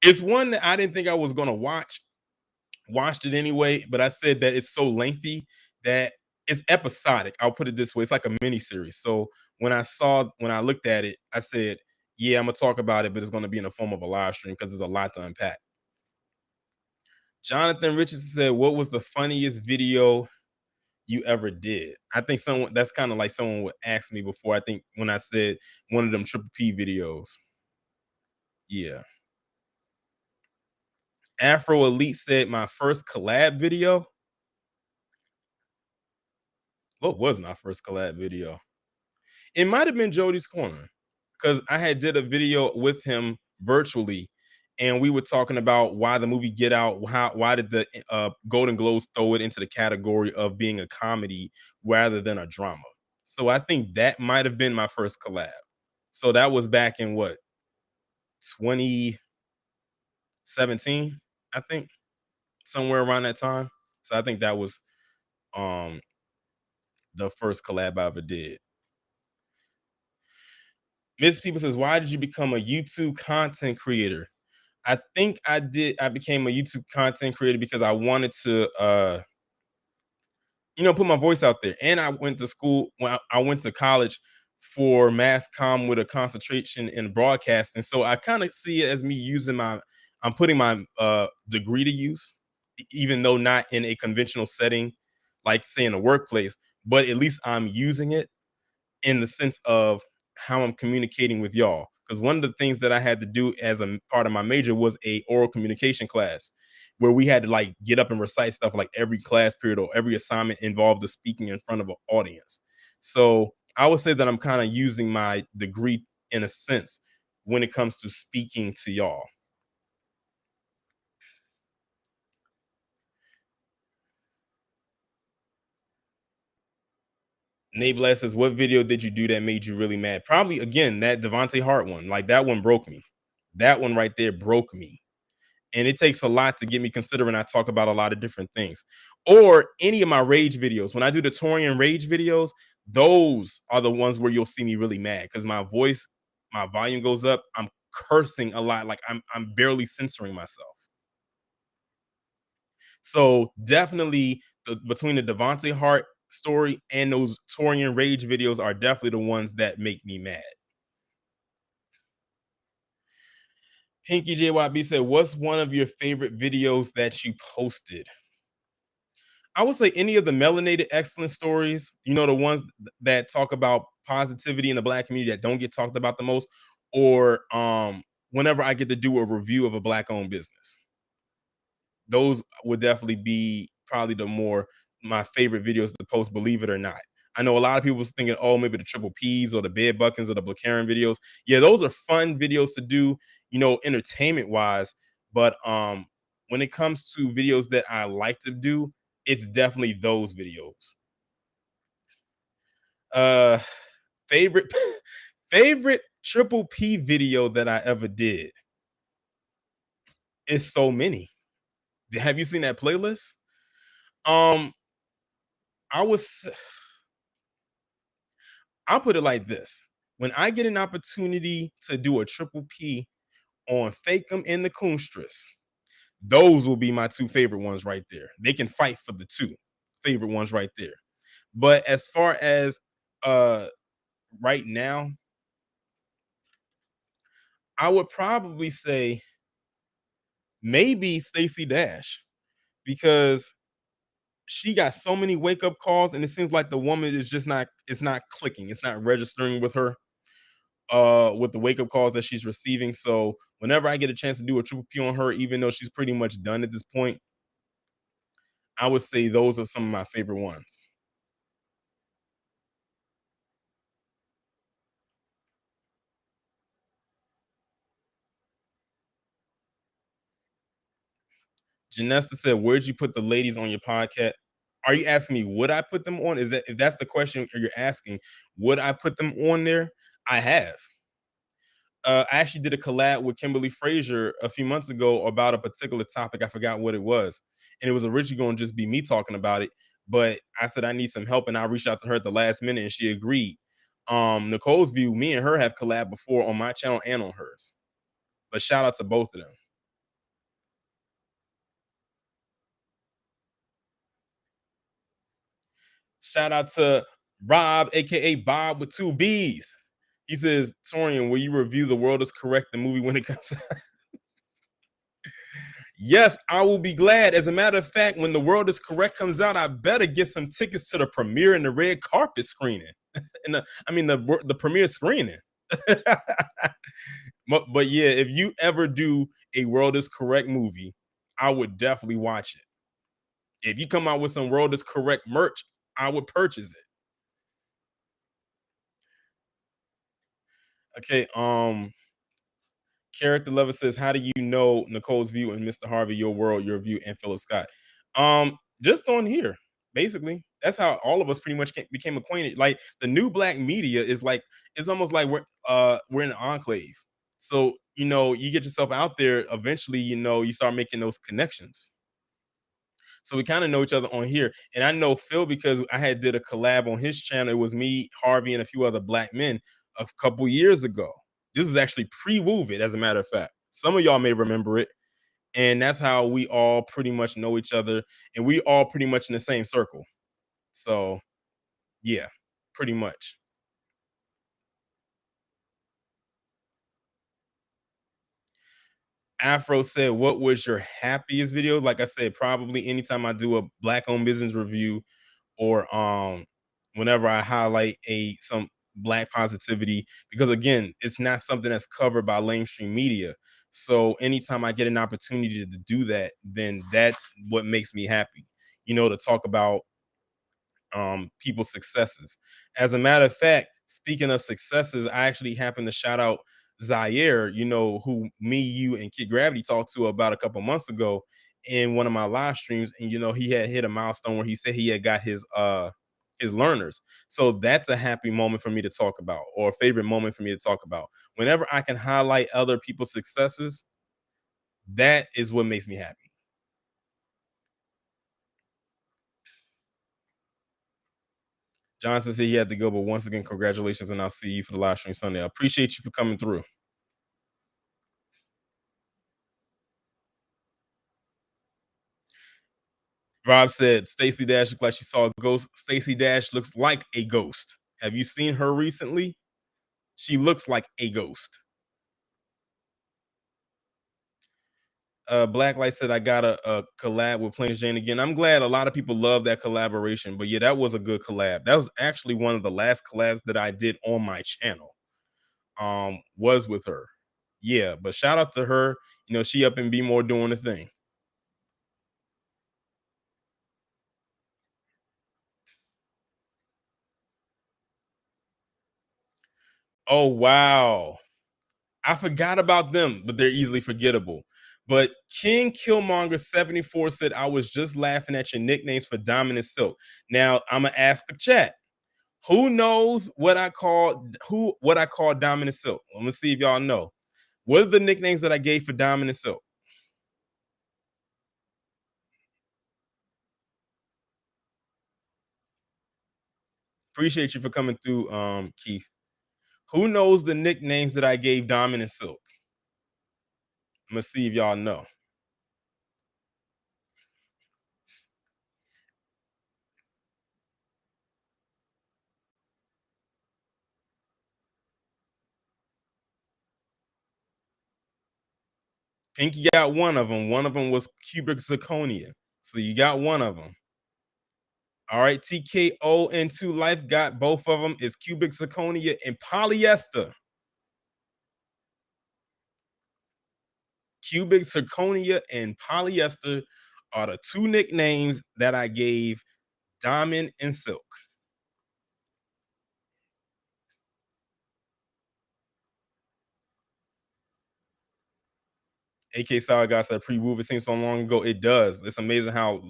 it's one that I didn't think I was gonna watch. Watched it anyway, but I said that it's so lengthy that it's episodic. I'll put it this way: it's like a mini series. So when I looked at it, I said, "Yeah, I'm gonna talk about it, but it's gonna be in the form of a live stream because there's a lot to unpack." Jonathan Richardson said, "What was the funniest video you ever did?" I think someone that's kind of like someone would ask me before. I think when I said one of them Triple P videos. Yeah. Afro Elite said my first collab video. What was my first collab video? It might have been Jody's Corner because I had did a video with him virtually, and we were talking about why the movie Get Out, why did the Golden Globes throw it into the category of being a comedy rather than a drama. So I think that might have been my first collab. So that was back in what 2017, I think, somewhere around that time. So I think that was um the first collab I ever did. Miss People says, "Why did you become a YouTube content creator?" I became a YouTube content creator because I wanted to put my voice out there. And I went to school I went to college for mass comm with a concentration in broadcasting. So I kind of see it as me using I'm putting my degree to use, even though not in a conventional setting, like say in a workplace, but at least I'm using it in the sense of how I'm communicating with y'all. Because one of the things that I had to do as a part of my major was a oral communication class where we had to like get up and recite stuff like every class period or every assignment involved the speaking in front of an audience. So I would say that I'm kind of using my degree in a sense when it comes to speaking to y'all. Nate Blast says, "What video did you do that made you really mad?" Probably again that Devontae Hart one. Like that one broke me. That one right there broke me. And it takes a lot to get me considering I talk about a lot of different things. Or any of my rage videos. When I do the Torian rage videos, those are the ones where you'll see me really mad because my volume goes up. I'm cursing a lot, like I'm barely censoring myself. So definitely between the Devontae Hart story and those Torian rage videos are definitely the ones that make me mad. Pinky JYB said, "What's one of your favorite videos that you posted?" I would say any of the melanated excellence stories, the ones that talk about positivity in the black community that don't get talked about the most, or whenever I get to do a review of a black owned business. Those would definitely be probably my favorite videos to post, believe it or not. I know a lot of people was thinking, oh, maybe the Triple P's or the Bed Buckins or the Blackaren videos. Yeah, those are fun videos to do, entertainment wise. But when it comes to videos that I like to do, it's definitely those videos. Uh favorite favorite Triple P video that I ever did is so many. Have you seen that playlist? Um I was I'll put it like this. When I get an opportunity to do a triple P on Fakem and the Coonstress, those will be my two favorite ones right there. They can fight for the two favorite ones right there. But as far as uh right now, I would probably say maybe Stacey Dash because she got so many wake up calls, and it seems like the woman is just not it's not clicking, it's not registering with her with the wake up calls that she's receiving. So whenever I get a chance to do a triple P on her, even though she's pretty much done at this point, I would say those are some of my favorite ones. Janesta said, "Where'd you put the ladies on your podcast?" Are you asking me would I put them on? Is that if that's the question you're asking, would I put them on there? I have. I actually did a collab with Kimberly Frazier a few months ago about a particular topic. I forgot what it was, and it was originally going to just be me talking about it. But I said I need some help, and I reached out to her at the last minute, and she agreed. Nicole's View, me and her have collabed before on my channel and on hers. But shout out to both of them. Shout out to Rob, aka Bob with two B's. He says, Torian, will you review The World is Correct, the movie when it comes out? Yes, I will be glad. As a matter of fact, when The World is Correct comes out, I better get some tickets to the premiere and the red carpet screening. And the premiere screening. But yeah, if you ever do a World is Correct movie, I would definitely watch it. If you come out with some World is Correct merch, I would purchase it. Okay, Character Lover says, "How do you know Nicole's View and Mr. Harvey, Your World, Your View, and Philip Scott?" Just on here, basically. That's how all of us pretty much became acquainted. Like the new black media is like it's almost like we're in an enclave. So you get yourself out there. Eventually, you start making those connections. So we kind of know each other on here. And I know Phil because I had did a collab on his channel. It was me, Harvey, and a few other black men a couple years ago. This is actually pre-Move It, as a matter of fact. Some of y'all may remember it. And that's how we all pretty much know each other. And we all pretty much in the same circle. So yeah, pretty much. Afro said, "What was your happiest video?" Like I said, probably anytime I do a black owned business review or whenever I highlight a some black positivity because again, it's not something that's covered by mainstream media. So anytime I get an opportunity to do that, then that's what makes me happy. To talk about people's successes. As a matter of fact, speaking of successes, I actually happened to shout out Zaire, who me, you, and Kid Gravity talked to about a couple months ago in one of my live streams. And he had hit a milestone where he said he had got his learners. So that's a happy moment for me to talk about, or a favorite moment for me to talk about. Whenever I can highlight other people's successes, that is what makes me happy. Johnson said he had to go, but once again, congratulations, and I'll see you for the live stream Sunday. I appreciate you for coming through. Rob said Stacey Dash looked like she saw a ghost. Stacey Dash looks like a ghost. Have you seen her recently? She looks like a ghost. Blacklight said I got a collab with Plains Jane again. I'm glad a lot of people love that collaboration, but yeah, that was a good collab. That was actually one of the last collabs that I did on my channel. Was with her. Yeah, but shout out to her. She up and be more doing the thing. Oh wow. I forgot about them, but they're easily forgettable. But King Killmonger 74 said, I was just laughing at your nicknames for Dominant Silk. Now I'm gonna ask the chat. Who knows what I call Dominant Silk? Let me see if y'all know. What are the nicknames that I gave for Dominant Silk? Appreciate you for coming through, Keith. Who knows the nicknames that I gave Diamond and Silk? I'm gonna see if y'all know. Pinky got one of them. One of them was cubic zirconia. So you got one of them. All right, TKO into life got both of them. Is cubic zirconia and polyester. Cubic zirconia and polyester are the two nicknames that I gave Diamond and Silk. AK Sour God said pre-move. It seems so long ago. It does. It's amazing how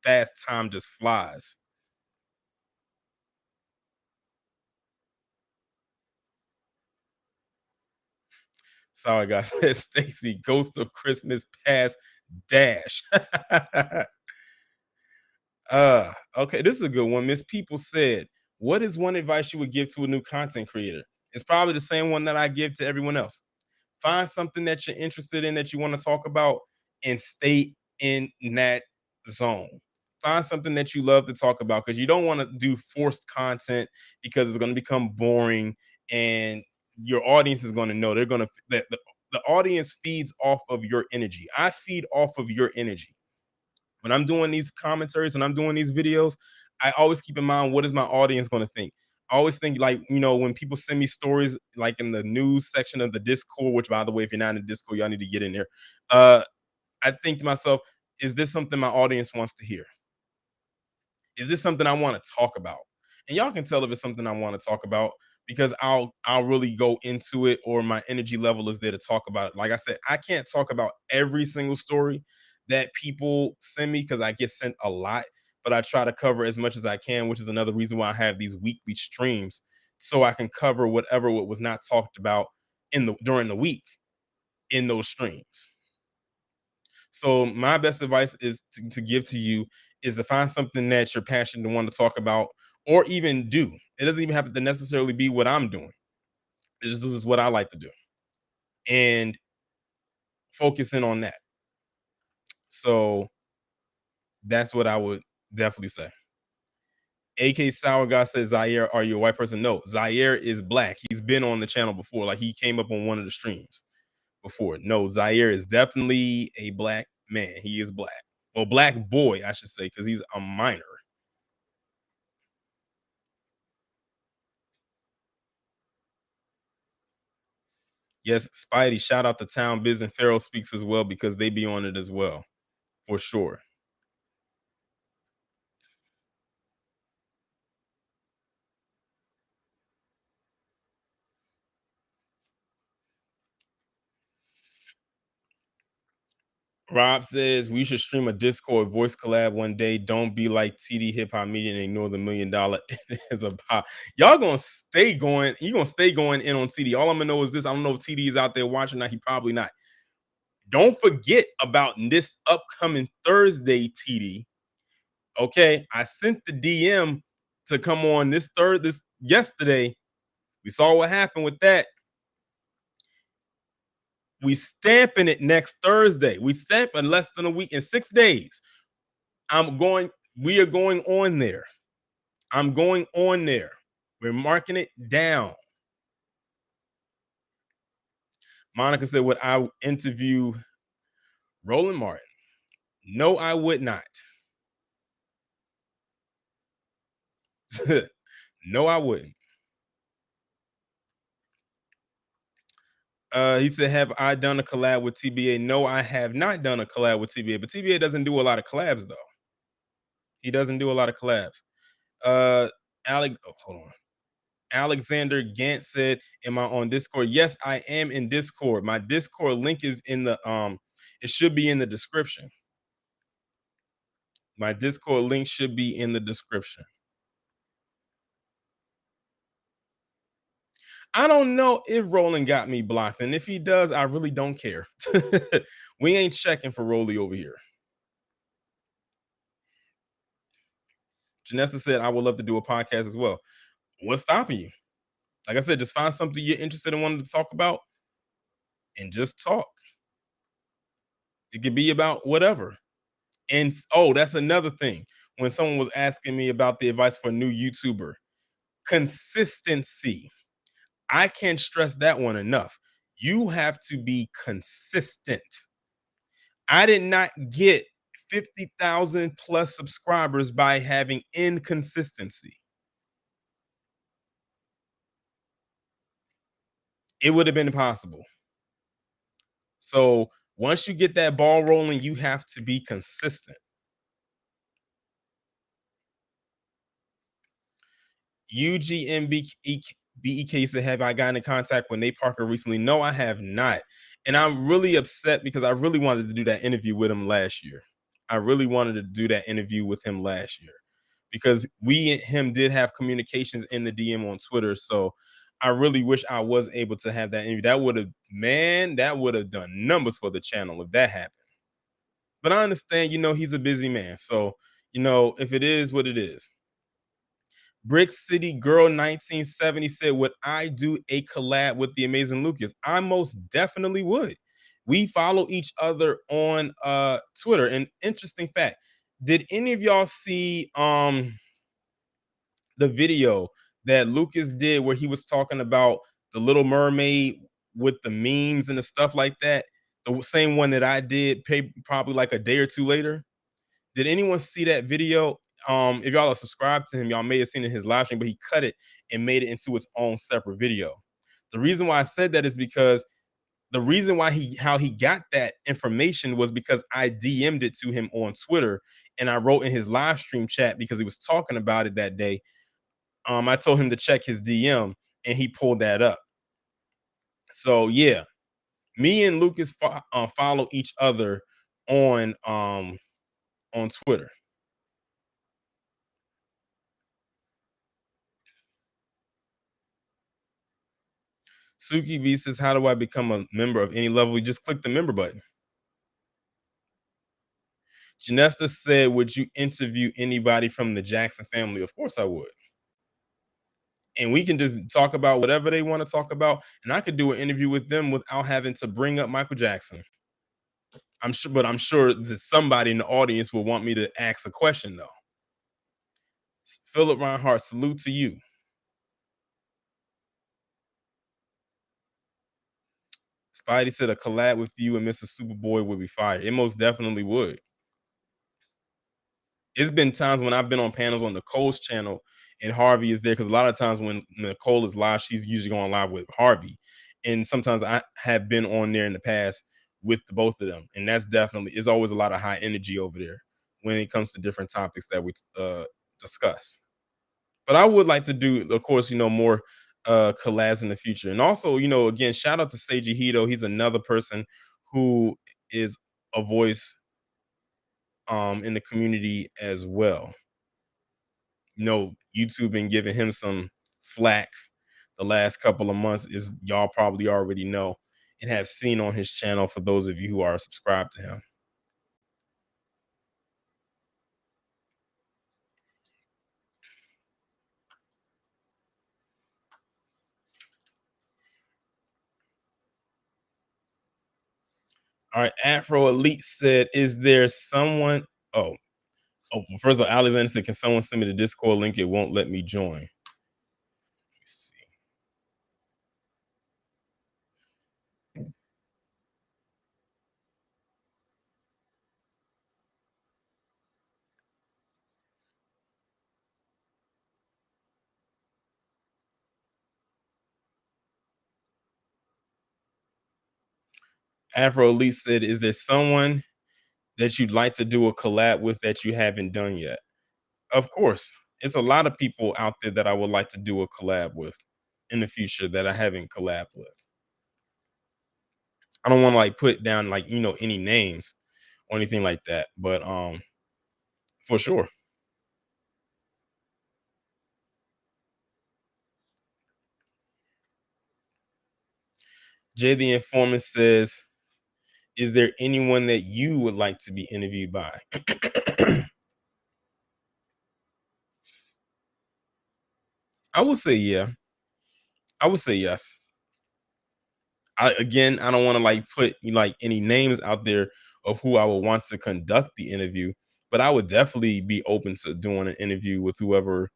fast time just flies. Sour God said Stacy, Ghost of Christmas Past Dash. Okay, this is a good one. Miss People said, "What is one advice you would give to a new content creator?" It's probably the same one that I give to everyone else. Find something that you're interested in that you want to talk about and stay in that zone. Find something that you love to talk about because you don't want to do forced content because it's going to become boring and your audience is going to know they're going to the audience feeds off of your energy. I feed off of your energy. When I'm doing these commentaries and I'm doing these videos, I always keep in mind what is my audience going to think. I always think like, when people send me stories like in the news section of the Discord, which by the way, if you're not in the Discord, y'all need to get in there. I think to myself, is this something my audience wants to hear? Is this something I want to talk about? And y'all can tell if it's something I want to talk about because I'll really go into it or my energy level is there to talk about it. Like I said, I can't talk about every single story that people send me because I get sent a lot, but I try to cover as much as I can, which is another reason why I have these weekly streams so I can cover what was not talked about in the during the week in those streams. So my best advice is to give to you is to find something that you're passionate to want to talk about or even do. It doesn't even have to necessarily be what I'm doing. This is what I like to do and focus in on that. So that's what I would definitely say. AK Sour Guy says, Zaire, are you a white person? No, Zaire is black. He's been on the channel before. Like he came up on one of the streams before. No, Zaire is definitely a black man. He is black. Well, black boy, I should say, because he's a minor. Yes, Spidey, shout out to Town Biz and Pharaoh Speaks as well because they be on it as well, for sure. Rob says we should stream a Discord voice collab one day. Don't be like TD Hip Hop Media and ignore the $1 million is about. Y'all gonna stay going. You gonna stay going in on TD. All I'm gonna know is this. I don't know if TD is out there watching that. He probably not. Don't forget about this upcoming Thursday, TD. Okay, I sent the DM to come on this yesterday. We saw what happened with that. We stamping it next Thursday. We stamp in less than a week in 6 days. I'm going. We are going on there. I'm going on there. We're marking it down. Monica said, "Would I interview Roland Martin?" No, I would not. No, I wouldn't. He said, "Have I done a collab with TBA?" No, I have not done a collab with TBA, but TBA doesn't do a lot of collabs though. He doesn't do a lot of collabs. Uh, hold on. Alexander Gant said, "Am I on Discord?" Yes, I am in Discord. My Discord link is in the it should be in the description. My Discord link should be in the description. I don't know if Roland got me blocked, and if he does, I really don't care. We ain't checking for Rolly over here. Janessa said, "I would love to do a podcast as well." What's stopping you? Like I said, just find something you're interested in wanting to talk about and just talk. It could be about whatever. And oh, that's another thing. When someone was asking me about the advice for a new YouTuber, consistency. I can't stress that one enough. You have to be consistent. I did not get 50,000 plus subscribers by having inconsistency. It would have been impossible. So once you get that ball rolling, you have to be consistent. UGMBEK said, have I gotten in contact with Nate Parker recently? No, I have not. And I'm really upset because I really wanted to do that interview with him last year. I really wanted to do that interview with him last year because we and him did have communications in the DM on Twitter. So I really wish I was able to have that interview. That would have, man, that would have done numbers for the channel if that happened. But I understand, he's a busy man. So, if it is what it is. Brick City Girl 1970 said, would I do a collab with the amazing Lucas? I most definitely would. We follow each other on Twitter. And interesting fact, did any of y'all see the video that Lucas did where he was talking about the Little Mermaid with the memes and the stuff like that? The same one that I did probably like a day or two later. Did anyone see that video? If y'all are subscribed to him, y'all may have seen it in his live stream, but he cut it and made it into its own separate video. The reason why I said that is because the reason why how he got that information was because I DM'd it to him on Twitter and I wrote in his live stream chat because he was talking about it that day. I told him to check his DM and he pulled that up. So yeah, me and Lucas follow each other on Twitter. Suki V says, how do I become a member of any level? You just click the member button. Janesta said, would you interview anybody from the Jackson family? Of course I would. And we can just talk about whatever they want to talk about. And I could do an interview with them without having to bring up Michael Jackson. I'm sure that somebody in the audience will want me to ask a question though. Philip Reinhardt, salute to you. Spidey said a collab with you and Mr. Superboy would be fire. It most definitely would. It's been times when I've been on panels on Nicole's channel and Harvey is there because a lot of times when Nicole is live, she's usually going live with Harvey. And sometimes I have been on there in the past with the both of them. And that's definitely, it's always a lot of high energy over there when it comes to different topics that we discuss. But I would like to do, of course, more collabs in the future. And also, again, shout out to Seiji Hito. He's another person who is a voice in the community as well. YouTube been giving him some flack the last couple of months, is y'all probably already know and have seen on his channel for those of you who are subscribed to him. All right, Afro Elite said, is there someone? First of all, Alexander said, can someone send me the Discord link? It won't let me join. Let me see. Afro Elite said, is there someone that you'd like to do a collab with that you haven't done yet? Of course, it's a lot of people out there that I would like to do a collab with in the future that I haven't collabed with. I don't want to put down any names or anything like that, but for sure. Jay the Informant says, is there anyone that you would like to be interviewed by? I would say yeah. I would say yes. I don't want to like put like any names out there of who I would want to conduct the interview, but I would definitely be open to doing an interview with whoever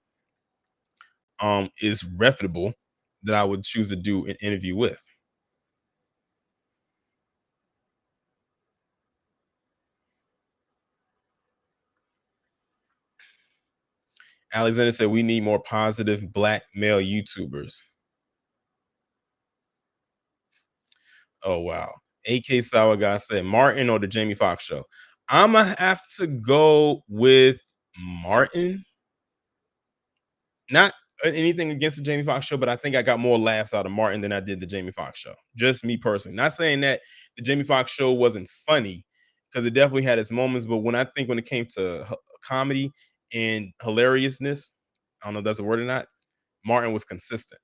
is reputable that I would choose to do an interview with. Alexander said we need more positive black male YouTubers. Oh wow. AK Sour guy said Martin or the Jamie Foxx show. I'ma have to go with Martin. Not anything against the Jamie Foxx show, but I think I got more laughs out of Martin than I did the Jamie Foxx show. Just me personally. Not saying that the Jamie Foxx show wasn't funny, because it definitely had its moments. But when it came to comedy and hilariousness, I don't know if that's a word or not. Martin was consistent.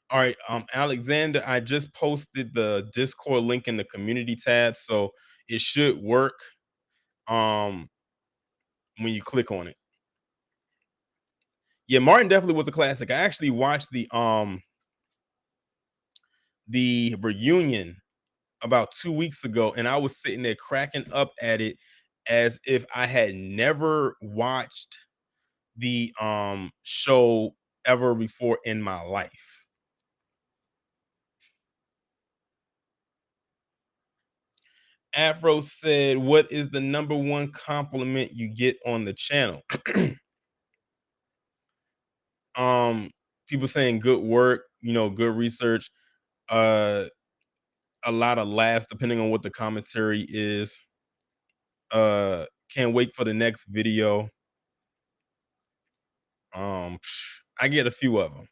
All right, Alexander, I just posted the Discord link in the community tab, so it should work um when you click on it. Yeah, Martin definitely was a classic. I actually watched the reunion about 2 weeks ago, and I was sitting there cracking up at it as if I had never watched the show ever before in my life. Afro said, "What is the number one compliment you get on the channel?" um, People saying good work, good research, uh, a lot of laughs depending on what the commentary is. Can't wait for the next video. I get a few of them.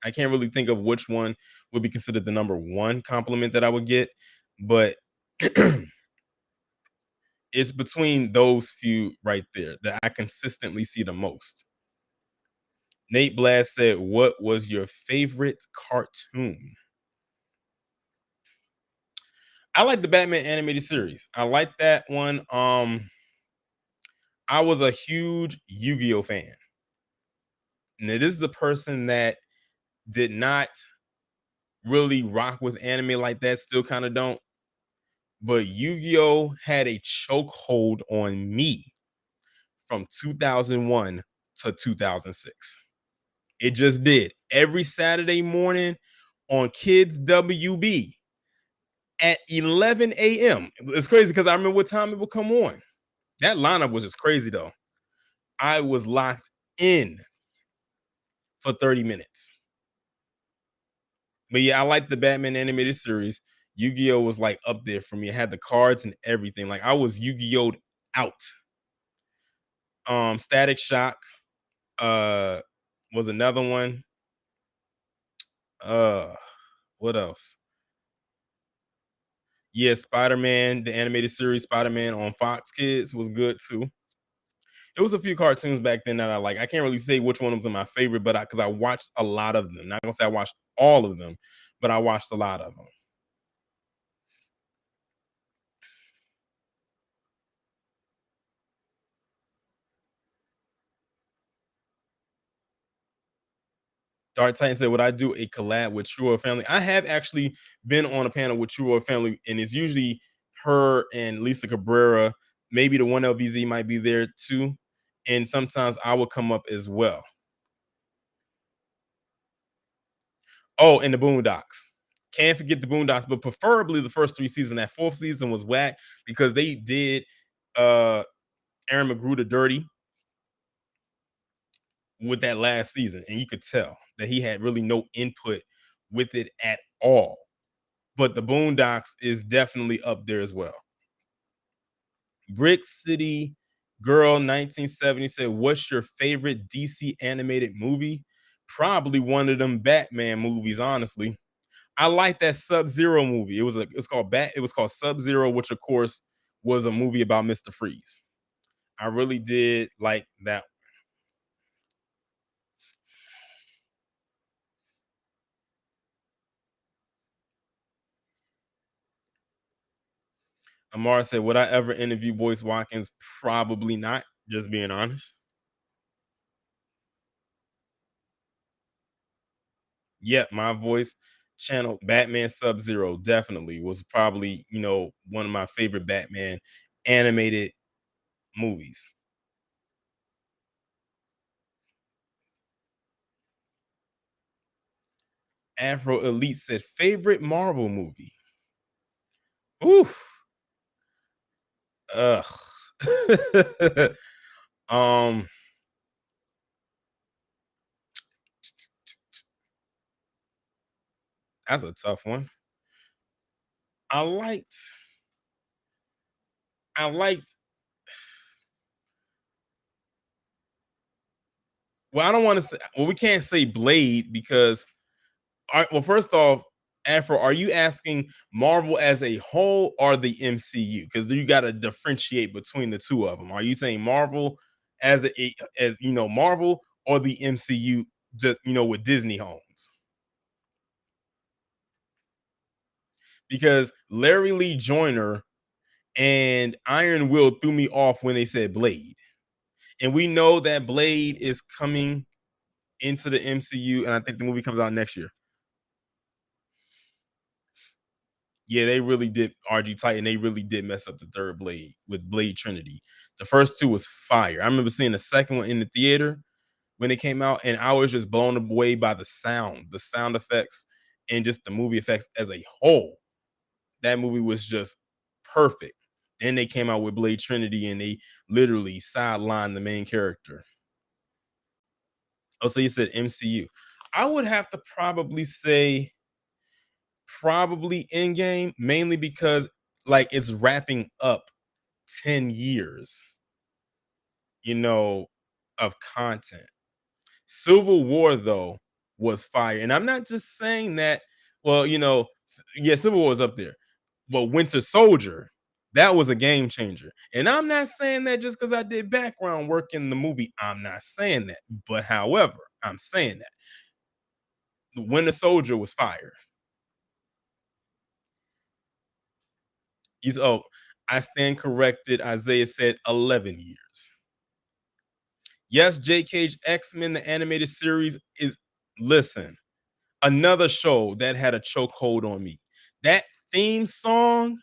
I can't really think of which one would be considered the number one compliment that I would get, but it's between those few right there that I consistently see the most. Nate Blast said, "What was your favorite cartoon?" I like the Batman animated series. I like that one. I was a huge Yu-Gi-Oh fan. Now, this is a person that did not really rock with anime like that, still kind of don't. But Yu-Gi-Oh had a chokehold on me from 2001 to 2006. It just did. Every Saturday morning on Kids WB at 11 a.m. It's crazy because I remember what time it would come on. That lineup was just crazy though. I was locked in for 30 minutes. But yeah, I like the Batman animated series. Yu-Gi-Oh was like up there for me. It had the cards and everything. Like I was Yu-Gi-Oh out. Static Shock uh was another one. Uh what else? Yeah, Spider-Man, the animated series Spider-Man on Fox Kids was good too. It was a few cartoons back then that I like. I can't really say which one was my favorite, but because I watched a lot of them. Not gonna say I watched all of them, but I watched a lot of them. Dark Titan said, "Would I do a collab with True or Family?" I have actually been on a panel with True or Family, and it's usually her and Lisa Cabrera. Maybe the one LBZ might be there too, and sometimes I will come up as well. Oh, and the Boondocks. Can't forget the Boondocks, but preferably the first three seasons. That fourth season was whack because they did uh Aaron McGruder dirty with that last season, and you could tell that he had really no input with it at all. But the Boondocks is definitely up there as well. Brick City Girl 1970 said, "What's your favorite DC animated movie?" Probably one of them Batman movies, honestly. I like that Sub-Zero movie. It was called Sub-Zero, which of course was a movie about Mr. Freeze. I really did like that. Amara said, "Would I ever interview Boyce Watkins? Probably not. Just being honest. Yeah, my voice channel, Batman Sub Zero, definitely was probably one of my favorite Batman animated movies." Afro Elite said, "Favorite Marvel movie." Oof. Ugh. um, that's a tough one. I liked. I liked. Well, I don't want to say. Well, we can't say Blade because. Well, first off, Afro, are you asking Marvel as a whole or the MCU? Because you got to differentiate between the two of them. Are you saying Marvel as Marvel or the MCU just with Disney homes? Because Larry Lee Joyner and Iron Will threw me off when they said Blade. And we know that Blade is coming into the MCU, and I think the movie comes out next year. Yeah, they really did RG Titan. They really did mess up the third Blade with Blade Trinity. The first two was fire. I remember seeing the second one in the theater when it came out, and I was just blown away by the sound effects, and just the movie effects as a whole. That movie was just perfect. Then they came out with Blade Trinity, and they literally sidelined the main character. Oh, so you said MCU. I would have to probably say probably Endgame, mainly because like it's wrapping up 10 years, you know, of content. Civil War though was fire. And I'm not just saying that, well, yeah, Civil War was up there. But Winter Soldier, that was a game changer. And I'm not saying that just because I did background work in the movie. I'm not saying that. But however, I'm saying that the Winter Soldier was fire. I stand corrected. Isaiah said 11 years. Yes, J. Cage X-Men, the animated series is, listen, another show that had a chokehold on me. That theme song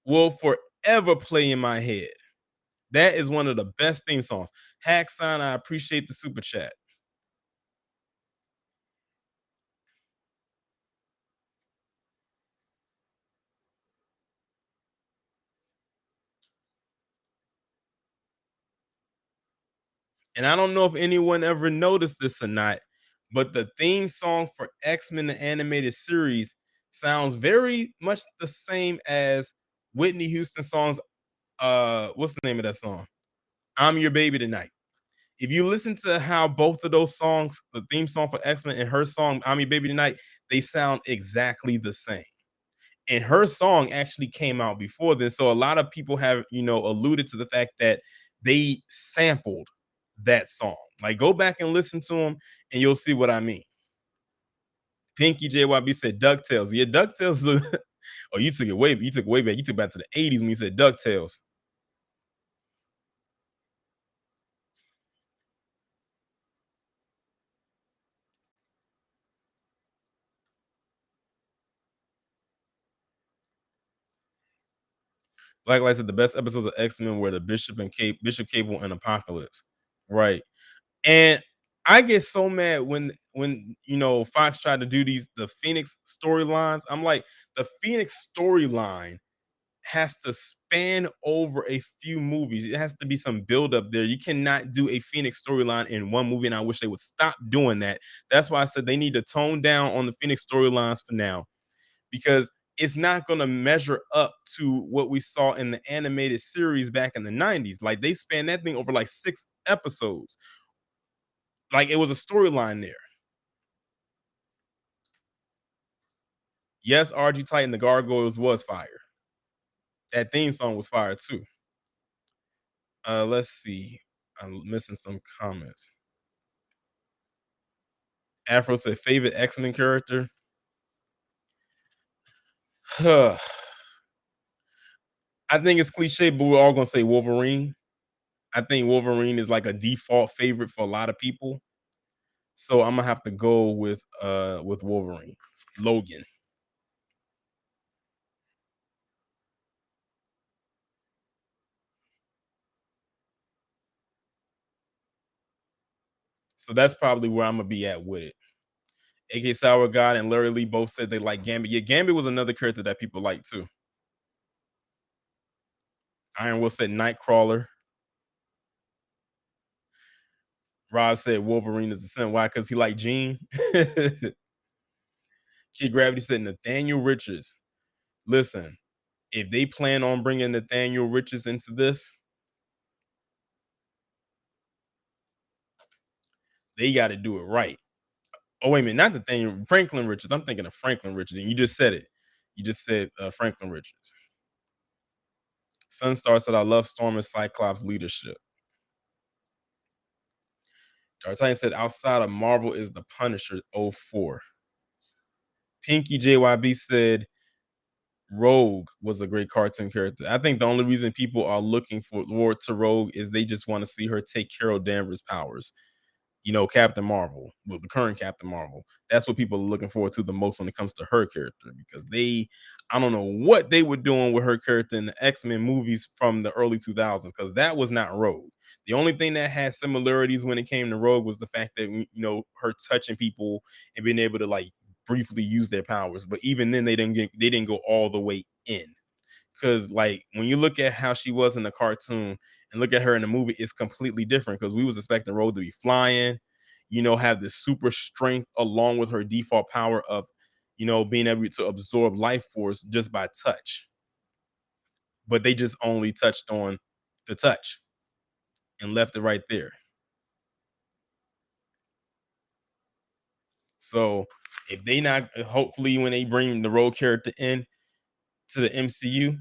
will forever play in my head. That is one of the best theme songs. Hackson, I appreciate the super chat. And I don't know if anyone ever noticed this or not, but the theme song for X-Men the animated series sounds very much the same as Whitney Houston songs. What's the name of that song? I'm Your Baby Tonight. If you listen to how both of those songs, the theme song for X-Men and her song I'm Your Baby Tonight, they sound exactly the same. And her song actually came out before this. So a lot of people have, alluded to the fact that they sampled that song. Like go back and listen to them and you'll see what I mean. Pinky JYB said DuckTales. Yeah, DuckTales. Oh, you took it way back. You took it back to the 80s when you said DuckTales. Black Light said the best episodes of X-Men were the Bishop Cable and Apocalypse. Right. And I get so mad when Fox tried to do the Phoenix storylines. I'm like, the Phoenix storyline has to span over a few movies. It has to be some build up there. You cannot do a Phoenix storyline in one movie, and I wish they would stop doing that. That's why I said they need to tone down on the Phoenix storylines for now, because it's not going to measure up to what we saw in the animated series back in the 90s. Like they spanned that thing over like 6 episodes. Like it was a storyline there. Yes, RG Titan, the Gargoyles was fire. That theme song was fire too. Let's see. I'm missing some comments. Afro said favorite X-Men character. I think it's cliche, but we're all gonna say Wolverine. I think Wolverine is like a default favorite for a lot of people. So I'm gonna have to go with Wolverine. Logan. So that's probably where I'm gonna be at with it. AK Sour God and Larry Lee both said they like Gambit. Yeah, Gambit was another character that people like too. Iron Will said Nightcrawler. Rod said Wolverine is the son. Why? Because he like Gene. Kid Gravity said Nathaniel Richards. Listen, if they plan on bringing Nathaniel Richards into this, they got to do it right. Oh wait a minute, not Nathaniel Franklin Richards. I'm thinking of Franklin Richards, and you just said it. You just said Franklin Richards. Sunstar said, "I love Storm and Cyclops leadership." D'Artagnan said, "Outside of Marvel is the Punisher 04." Pinky JYB said, Rogue was a great cartoon character. I think the only reason people are looking forward to Rogue is they just want to see her take Carol Danvers' powers. You know, Captain Marvel, well, the current Captain Marvel. That's what people are looking forward to the most when it comes to her character because I don't know what they were doing with her character in the X-Men movies from the early 2000s because that was not Rogue. The only thing that had similarities when it came to Rogue was the fact that, her touching people and being able to like briefly use their powers. But even then, they didn't go all the way in because like when you look at how she was in the cartoon and look at her in the movie, it's completely different because we was expecting Rose to be flying, have this super strength along with her default power of, being able to absorb life force just by touch. But they just only touched on the touch and left it right there. So if they not hopefully when they bring the role character in to the MCU,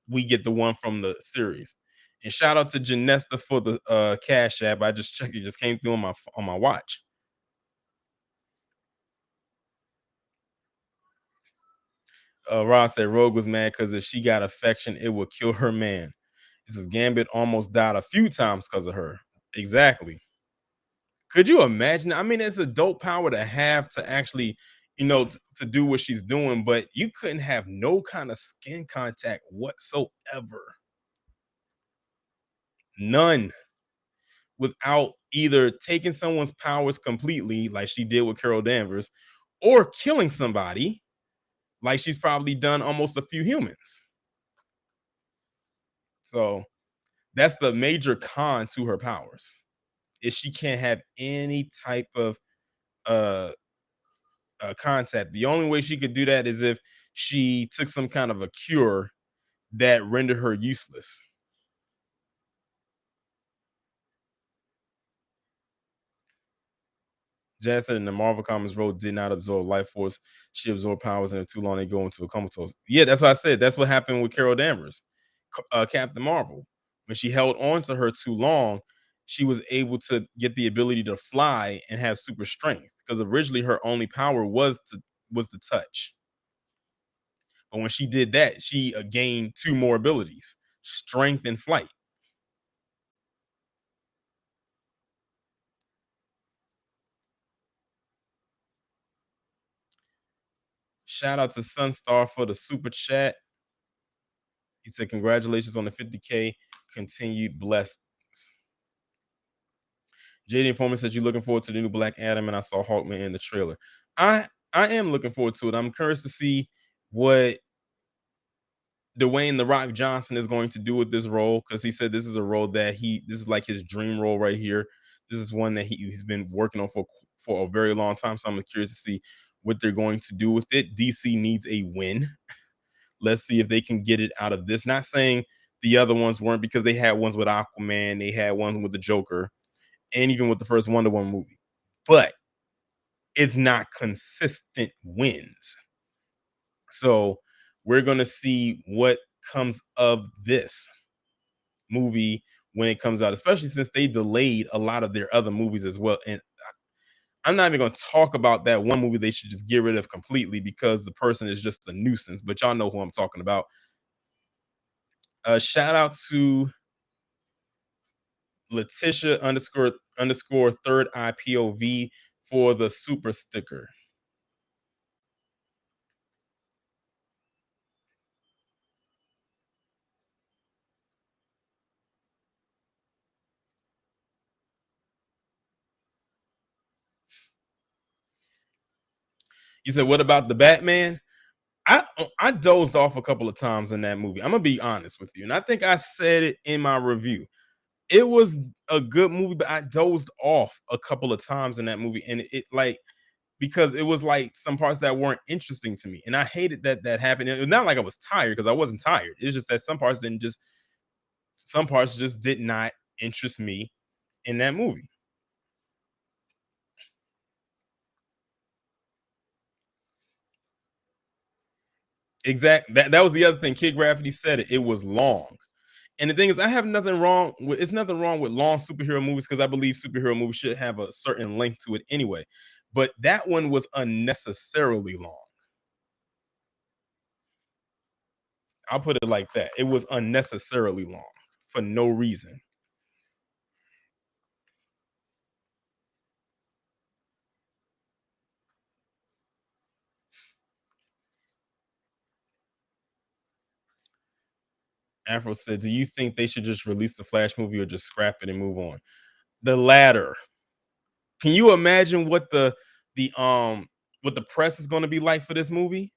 we get the one from the series. And shout out to Janesta for the Cash App. I just checked; it just came through on my watch. Ross said Rogue was mad because if she got affection, it would kill her man. This is Gambit almost died a few times because of her. Exactly. Could you imagine? I mean, it's a dope power to have to actually, to do what she's doing, but you couldn't have no kind of skin contact whatsoever. None. Without either taking someone's powers completely, like she did with Carol Danvers, or killing somebody, like she's probably done almost a few humans. So that's the major con to her powers is she can't have any type of uh, contact. The only way she could do that is if she took some kind of a cure that rendered her useless. Jansen in the Marvel Comics role did not absorb life force. She absorbed powers, and too long they go into a comatose. Yeah, that's what I said. That's what happened with Carol Danvers, Captain Marvel. When she held on to her too long, she was able to get the ability to fly and have super strength. Because originally her only power was the touch. But when she did that, she gained two more abilities: strength and flight. Shout out to Sunstar for the super chat. He said, "Congratulations on the 50K. Continued blessings." JD Informant says, "You looking forward to the new Black Adam?" And I saw Hawkman in the trailer. I am looking forward to it. I'm curious to see what Dwayne the Rock Johnson is going to do with this role because he said this is a role that this is like his dream role right here. This is one that he's been working on for a very long time. So I'm curious to see what they're going to do with it. DC needs a win. Let's see if they can get it out of this. Not saying the other ones weren't because they had ones with Aquaman, they had ones with the Joker, and even with the first Wonder Woman movie. But It's not consistent wins. So we're gonna see what comes of this movie when it comes out, especially since they delayed a lot of their other movies as well. And I'm not even gonna talk about that one movie they should just get rid of completely because the person is just a nuisance. But y'all know who I'm talking about. Shout out to Letitia underscore third IPOV for the super sticker. You said, "What about the Batman?" I dozed off a couple of times in that movie. I'm gonna be honest with you, and I think I said it in my review. It was a good movie, but I dozed off a couple of times in that movie, and it like because it was like some parts that weren't interesting to me, and I hated that that happened. It's not like I was tired because I wasn't tired. It's just that some parts just did not interest me in that movie. Exact. That was the other thing. Kid Gravity said it. It was long. And the thing is, I have nothing wrong with it's nothing wrong with long superhero movies because I believe superhero movies should have a certain length to it anyway. But that one was unnecessarily long. I'll put it like that. It was unnecessarily long for no reason. Afro said, "Do you think they should just release the Flash movie or just scrap it and move on?" The latter. Can you imagine what the press is going to be like for this movie?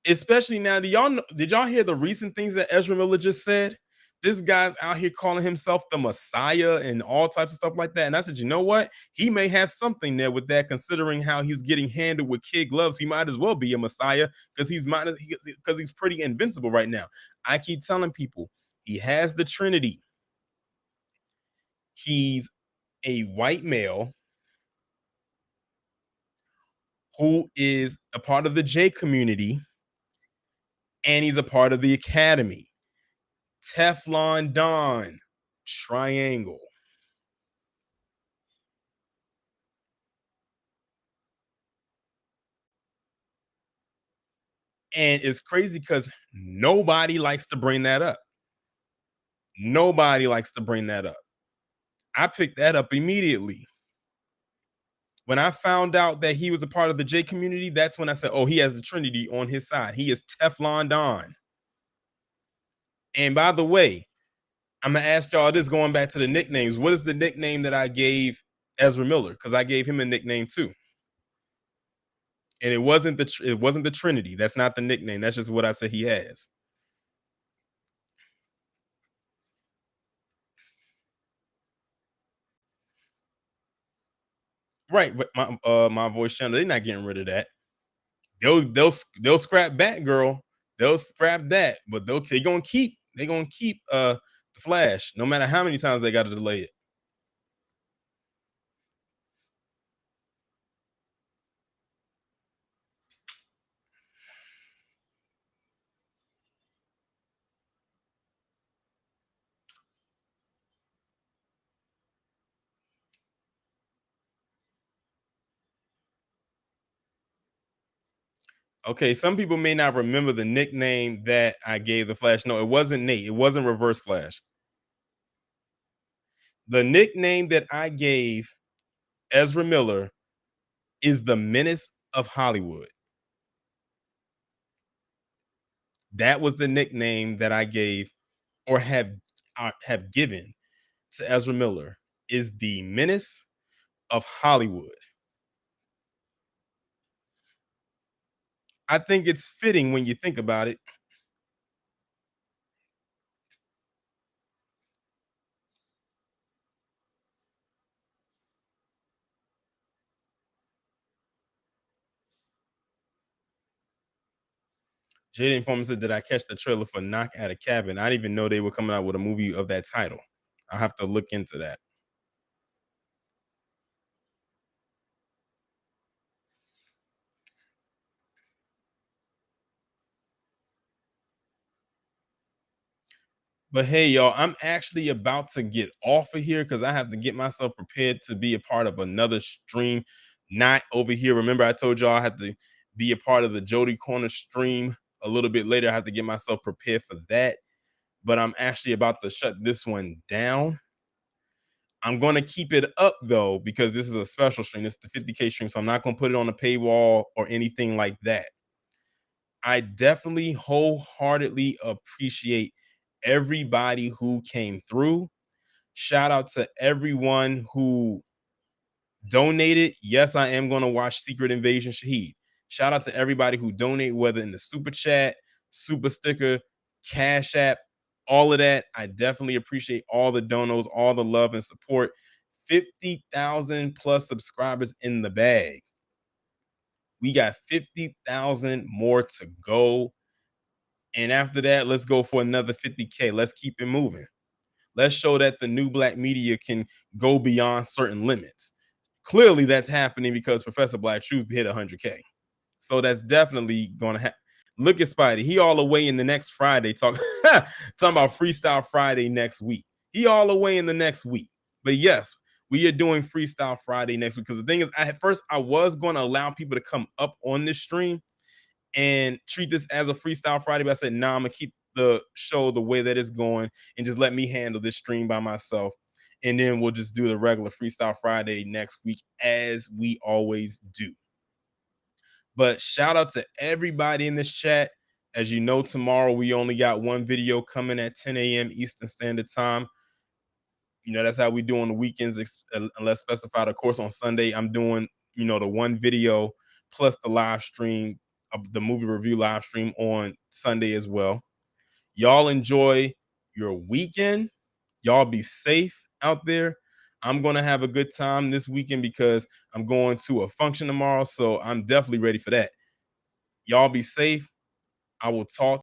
Especially now, did y'all hear the recent things that Ezra Miller just said? This guy's out here calling himself the Messiah and all types of stuff like that. And I said, you know what? He may have something there with that, considering how he's getting handled with kid gloves. He might as well be a Messiah because he's pretty invincible right now. I keep telling people he has the Trinity. He's a white male who is a part of the J community, and he's a part of the Academy. Teflon Don, triangle. And it's crazy because nobody likes to bring that up. Nobody likes to bring that up. I picked that up immediately. When I found out that he was a part of the J community, that's when I said, oh, he has the Trinity on his side. He is Teflon Don. And by the way, I'm gonna ask y'all this going back to the nicknames. What is the nickname that I gave Ezra Miller? Because I gave him a nickname too. And it wasn't the Trinity. That's not the nickname. That's just what I said he has. Right, but my voice channel, they're not getting rid of that. They'll scrap Batgirl. They'll scrap that, but they gonna keep the Flash, no matter how many times they got to delay it. Okay, some people may not remember the nickname that I gave the Flash. No, it wasn't Nate. It wasn't Reverse Flash. The nickname that I gave Ezra Miller is the Menace of Hollywood. That was the nickname that I gave or have given to Ezra Miller is the Menace of Hollywood. I think it's fitting when you think about it. Jaden Informer said, "Did I catch the trailer for Knock at a Cabin? I didn't even know they were coming out with a movie of that title. I'll have to look into that." But hey, y'all, I'm actually about to get off of here because I have to get myself prepared to be a part of another stream, not over here. Remember, I told y'all I had to be a part of the Jody Corner stream a little bit later. I have to get myself prepared for that. But I'm actually about to shut this one down. I'm going to keep it up though, because this is a special stream. It's the 50K stream. So I'm not going to put it on a paywall or anything like that. I definitely wholeheartedly appreciate everybody who came through. Shout out to everyone who donated. Yes, I am going to watch Secret Invasion Shahid. Shout out to everybody who donated, whether in the super chat, super sticker, cash app, all of that. I definitely appreciate all the donos, all the love and support. 50,000 plus subscribers in the bag. We got 50,000 more to go. And after that, let's go for another 50K. Let's keep it moving. Let's show that the new black media can go beyond certain limits. Clearly, that's happening because Professor Black Truth hit 100K. So that's definitely going to happen. Look at Spidey. He all the way in the next Friday talking about Freestyle Friday next week. He all the way in the next week. But yes, we are doing Freestyle Friday next week because the thing is, at first I was going to allow people to come up on this stream and treat this as a Freestyle Friday, but I said, nah, I'm gonna keep the show the way that it's going and just let me handle this stream by myself. And then we'll just do the regular Freestyle Friday next week as we always do. But shout out to everybody in this chat. As you know, tomorrow we only got one video coming at 10 a.m. Eastern Standard Time. You know, that's how we do on the weekends, unless specified. Of course, on Sunday, I'm doing, the one video plus the live stream, the movie review live stream on Sunday as well. Y'all enjoy your weekend. Y'all be safe out there. I'm going to have a good time this weekend because I'm going to a function tomorrow. So I'm definitely ready for that. Y'all be safe. I will talk